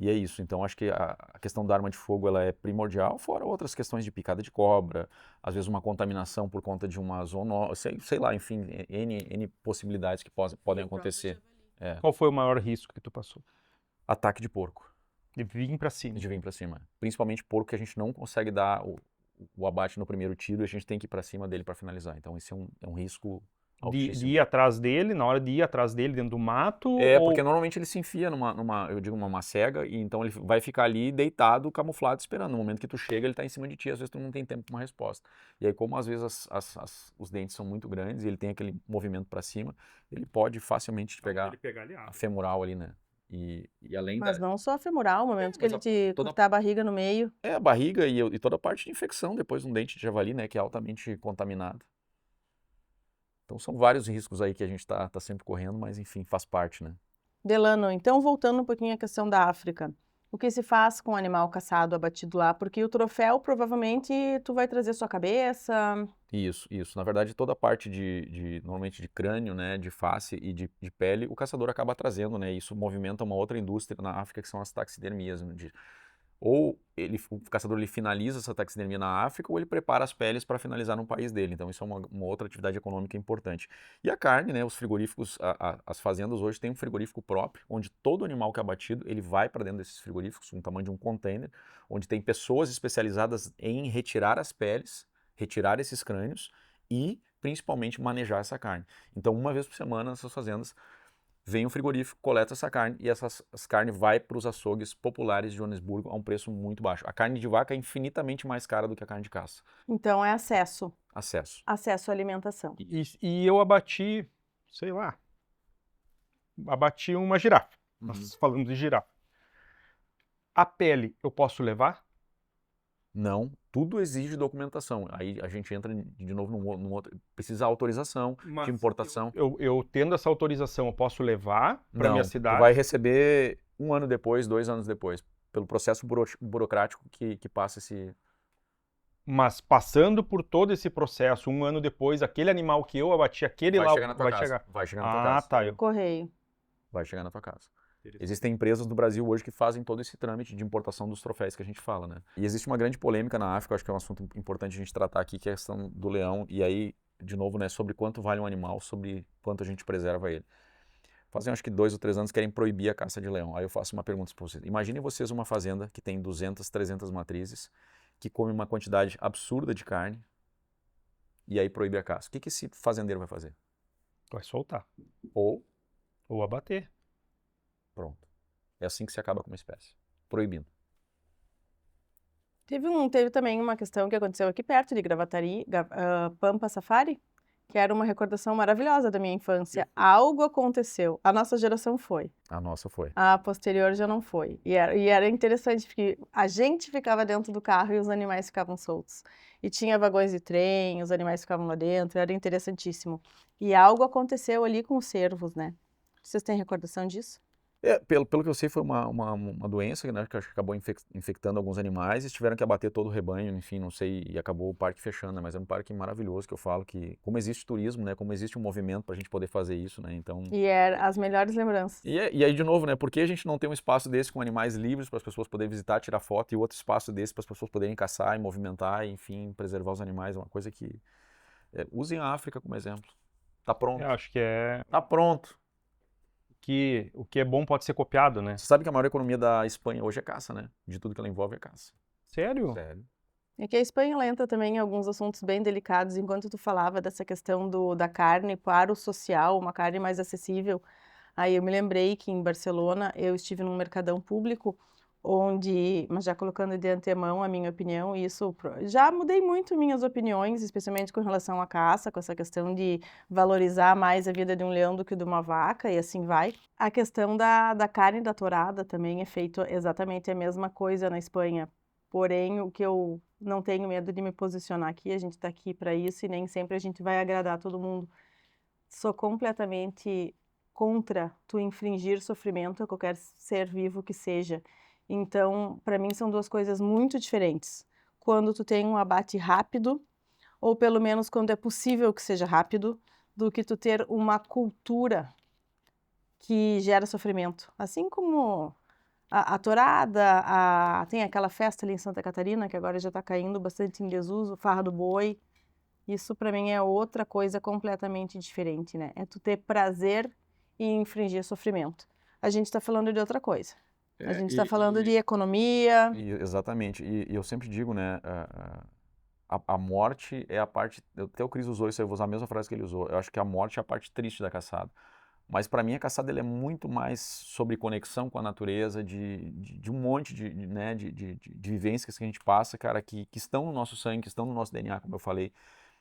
é isso. Então acho que a questão da arma de fogo ela é primordial, fora outras questões de picada de cobra, às vezes uma contaminação por conta de uma zoonose, sei lá, enfim, N possibilidades que podem acontecer. Qual foi o maior risco que tu passou? Ataque de porco. De vir pra cima. De vir para cima. Principalmente porco que a gente não consegue dar o abate no primeiro tiro e a gente tem que ir para cima dele para finalizar. Então esse é um risco. Altíssimo. ir atrás dele, na hora de ir atrás dele dentro do mato? Porque normalmente ele se enfia numa macega, e então ele vai ficar ali deitado, camuflado, esperando. No momento que tu chega, ele tá em cima de ti, às vezes tu não tem tempo para uma resposta. E aí, como às vezes os dentes são muito grandes e ele tem aquele movimento para cima, ele pode facilmente te pegar a femoral ali, né? E além Mas não só a femoral, o momento que mas ele te toda- cortar a barriga no meio. a barriga e toda a parte de infecção depois de um dente de javali, né? Que é altamente contaminado. Então são vários riscos aí que a gente tá sempre correndo, mas enfim, faz parte, né? Delano, então voltando um pouquinho à questão da África. O que se faz com o animal caçado, abatido lá? Porque o troféu provavelmente tu vai trazer sua cabeça. Isso. Na verdade, toda a parte normalmente de crânio, né, de face e de pele, o caçador acaba trazendo, né? Isso movimenta uma outra indústria na África que são as taxidermias, né, ou o caçador ele finaliza essa taxidermia na África, ou ele prepara as peles para finalizar no país dele. Então, isso é uma outra atividade econômica importante. E a carne, né, os frigoríficos, as fazendas hoje têm um frigorífico próprio, onde todo animal que é abatido, ele vai para dentro desses frigoríficos, no tamanho de um container, onde tem pessoas especializadas em retirar as peles, retirar esses crânios e, principalmente, manejar essa carne. Então, uma vez por semana, nessas fazendas, vem o frigorífico, coleta essa carne e essa carne vai para os açougues populares de Joanesburgo a um preço muito baixo. A carne de vaca é infinitamente mais cara do que a carne de caça. Então é acesso. Acesso. Acesso à alimentação. E eu abati, sei lá, abati uma girafa. Nós falamos de girafa. A pele eu posso levar? Não, tudo exige documentação. Aí a gente entra de novo num outro. Precisa autorização de importação. Eu tendo essa autorização, eu posso levar para minha cidade? Tu vai receber 1 ano depois, 2 anos depois, pelo processo burocrático que passa esse. Mas passando por todo esse processo, 1 ano depois, aquele animal que eu abati, aquele vai lá chegar na tua vai casa. chegar. Vai chegar na tua casa. Tá. Correio. Vai chegar na tua casa. Existem empresas do Brasil hoje que fazem todo esse trâmite de importação dos troféus que a gente fala, né? E existe uma grande polêmica na África, acho que é um assunto importante a gente tratar aqui, que é a questão do leão. E aí, de novo, né, sobre quanto vale um animal, sobre quanto a gente preserva ele. Fazem acho que 2 ou 3 anos querem proibir a caça de leão. Aí eu faço uma pergunta para vocês. Imaginem vocês uma fazenda que tem 200, 300 matrizes, que come uma quantidade absurda de carne, e aí proíbe a caça. O que esse fazendeiro vai fazer? Vai soltar. Ou abater. pronto. É assim que se acaba com uma espécie. Proibindo. Teve também uma questão que aconteceu aqui perto de Gravataí, Pampa Safari, que era uma recordação maravilhosa da minha infância. Algo aconteceu. A nossa geração foi. A nossa foi. A posterior já não foi. E era interessante, porque a gente ficava dentro do carro e os animais ficavam soltos. E tinha vagões de trem, os animais ficavam lá dentro, era interessantíssimo. E algo aconteceu ali com os cervos, né? Vocês têm recordação disso? Pelo que eu sei, foi uma doença, né, que acho que acabou infectando alguns animais e tiveram que abater todo o rebanho, enfim, não sei, e acabou o parque fechando, né, mas é um parque maravilhoso que eu falo que, como existe turismo, né, como existe um movimento pra gente poder fazer isso, né, então... E as melhores lembranças. E aí, de novo, né, por que a gente não tem um espaço desse com animais livres para as pessoas poderem visitar, tirar foto, e outro espaço desse para as pessoas poderem caçar e movimentar, e, enfim, preservar os animais, é uma coisa que... usem a África como exemplo. Tá pronto. Eu acho que Tá pronto. o que é bom pode ser copiado, né? Você sabe que a maior economia da Espanha hoje é caça, né? De tudo que ela envolve é caça. Sério? Sério. É que a Espanha ela entra também em alguns assuntos bem delicados, enquanto tu falava dessa questão da carne para o social, uma carne mais acessível. Aí eu me lembrei que em Barcelona eu estive num mercadão público onde, mas já colocando de antemão a minha opinião, já mudei muito minhas opiniões, especialmente com relação à caça, com essa questão de valorizar mais a vida de um leão do que de uma vaca, e assim vai. A questão da carne da tourada também é feito exatamente a mesma coisa na Espanha, porém o que eu não tenho medo de me posicionar aqui, a gente está aqui para isso e nem sempre a gente vai agradar todo mundo. Sou completamente contra tu infligir sofrimento a qualquer ser vivo que seja. Então, para mim são duas coisas muito diferentes. Quando tu tem um abate rápido, ou pelo menos quando é possível que seja rápido, do que tu ter uma cultura que gera sofrimento. Assim como a tourada, tem aquela festa ali em Santa Catarina, que agora já está caindo bastante em desuso, farra do boi. Isso para mim é outra coisa completamente diferente, né? É tu ter prazer e infringir sofrimento. A gente está falando de outra coisa. A gente está falando de economia. Exatamente. E eu sempre digo, né? a morte é a parte, até o Cris usou isso, eu vou usar a mesma frase que ele usou, eu acho que a morte é a parte triste da caçada. Mas para mim a caçada ele é muito mais sobre conexão com a natureza, de um monte de vivências que a gente passa, cara, que estão no nosso sangue, que estão no nosso DNA, como eu falei.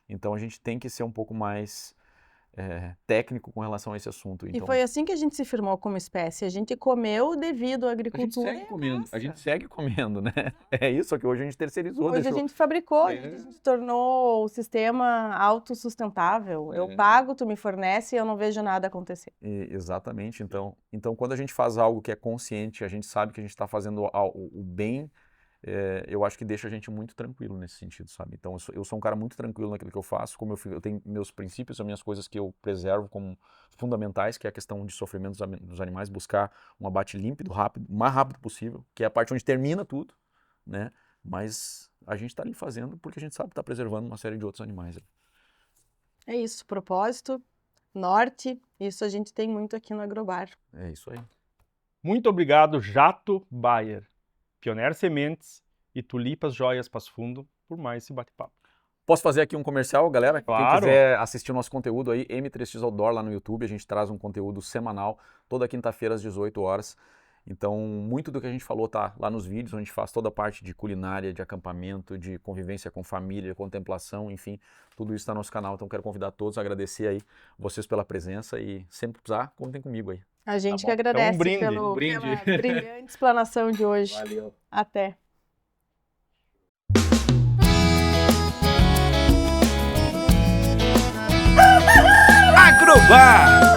Então a gente tem que ser um pouco mais técnico com relação a esse assunto. Então, E foi assim que a gente se firmou como espécie. A gente comeu devido à agricultura. a gente segue comendo, né? É isso, só que hoje a gente terceirizou. Hoje a gente fabricou, a gente tornou o sistema autossustentável. Eu pago, tu me fornece e eu não vejo nada acontecer. Exatamente. Então, quando a gente faz algo que é consciente, a gente sabe que a gente está fazendo o bem, eu acho que deixa a gente muito tranquilo nesse sentido, sabe? Então, eu sou um cara muito tranquilo naquilo que eu faço, como eu tenho meus princípios, as minhas coisas que eu preservo como fundamentais, que é a questão de sofrimento dos animais, buscar um abate límpido, rápido, o mais rápido possível, que é a parte onde termina tudo, né? Mas a gente está ali fazendo porque a gente sabe que está preservando uma série de outros animais. É isso, propósito, norte, isso a gente tem muito aqui no Agrobar. É isso aí. Muito obrigado, Jato Bayer, Pioneer Sementes e Tulipas Joias Passo Fundo, por mais esse bate-papo. Posso fazer aqui um comercial, galera? Claro. Quem quiser assistir o nosso conteúdo aí, M3X Outdoor lá no YouTube, a gente traz um conteúdo semanal, toda quinta-feira às 18 horas. Então, muito do que a gente falou tá lá nos vídeos, onde a gente faz toda a parte de culinária, de acampamento, de convivência com família, contemplação, enfim, tudo isso está no nosso canal. Então, quero convidar todos, agradecer aí vocês pela presença e sempre que precisar, contem comigo aí. A gente Tá que bom? agradece Então, um brinde. pela brilhante explanação de hoje. Valeu. Até. Agrobar!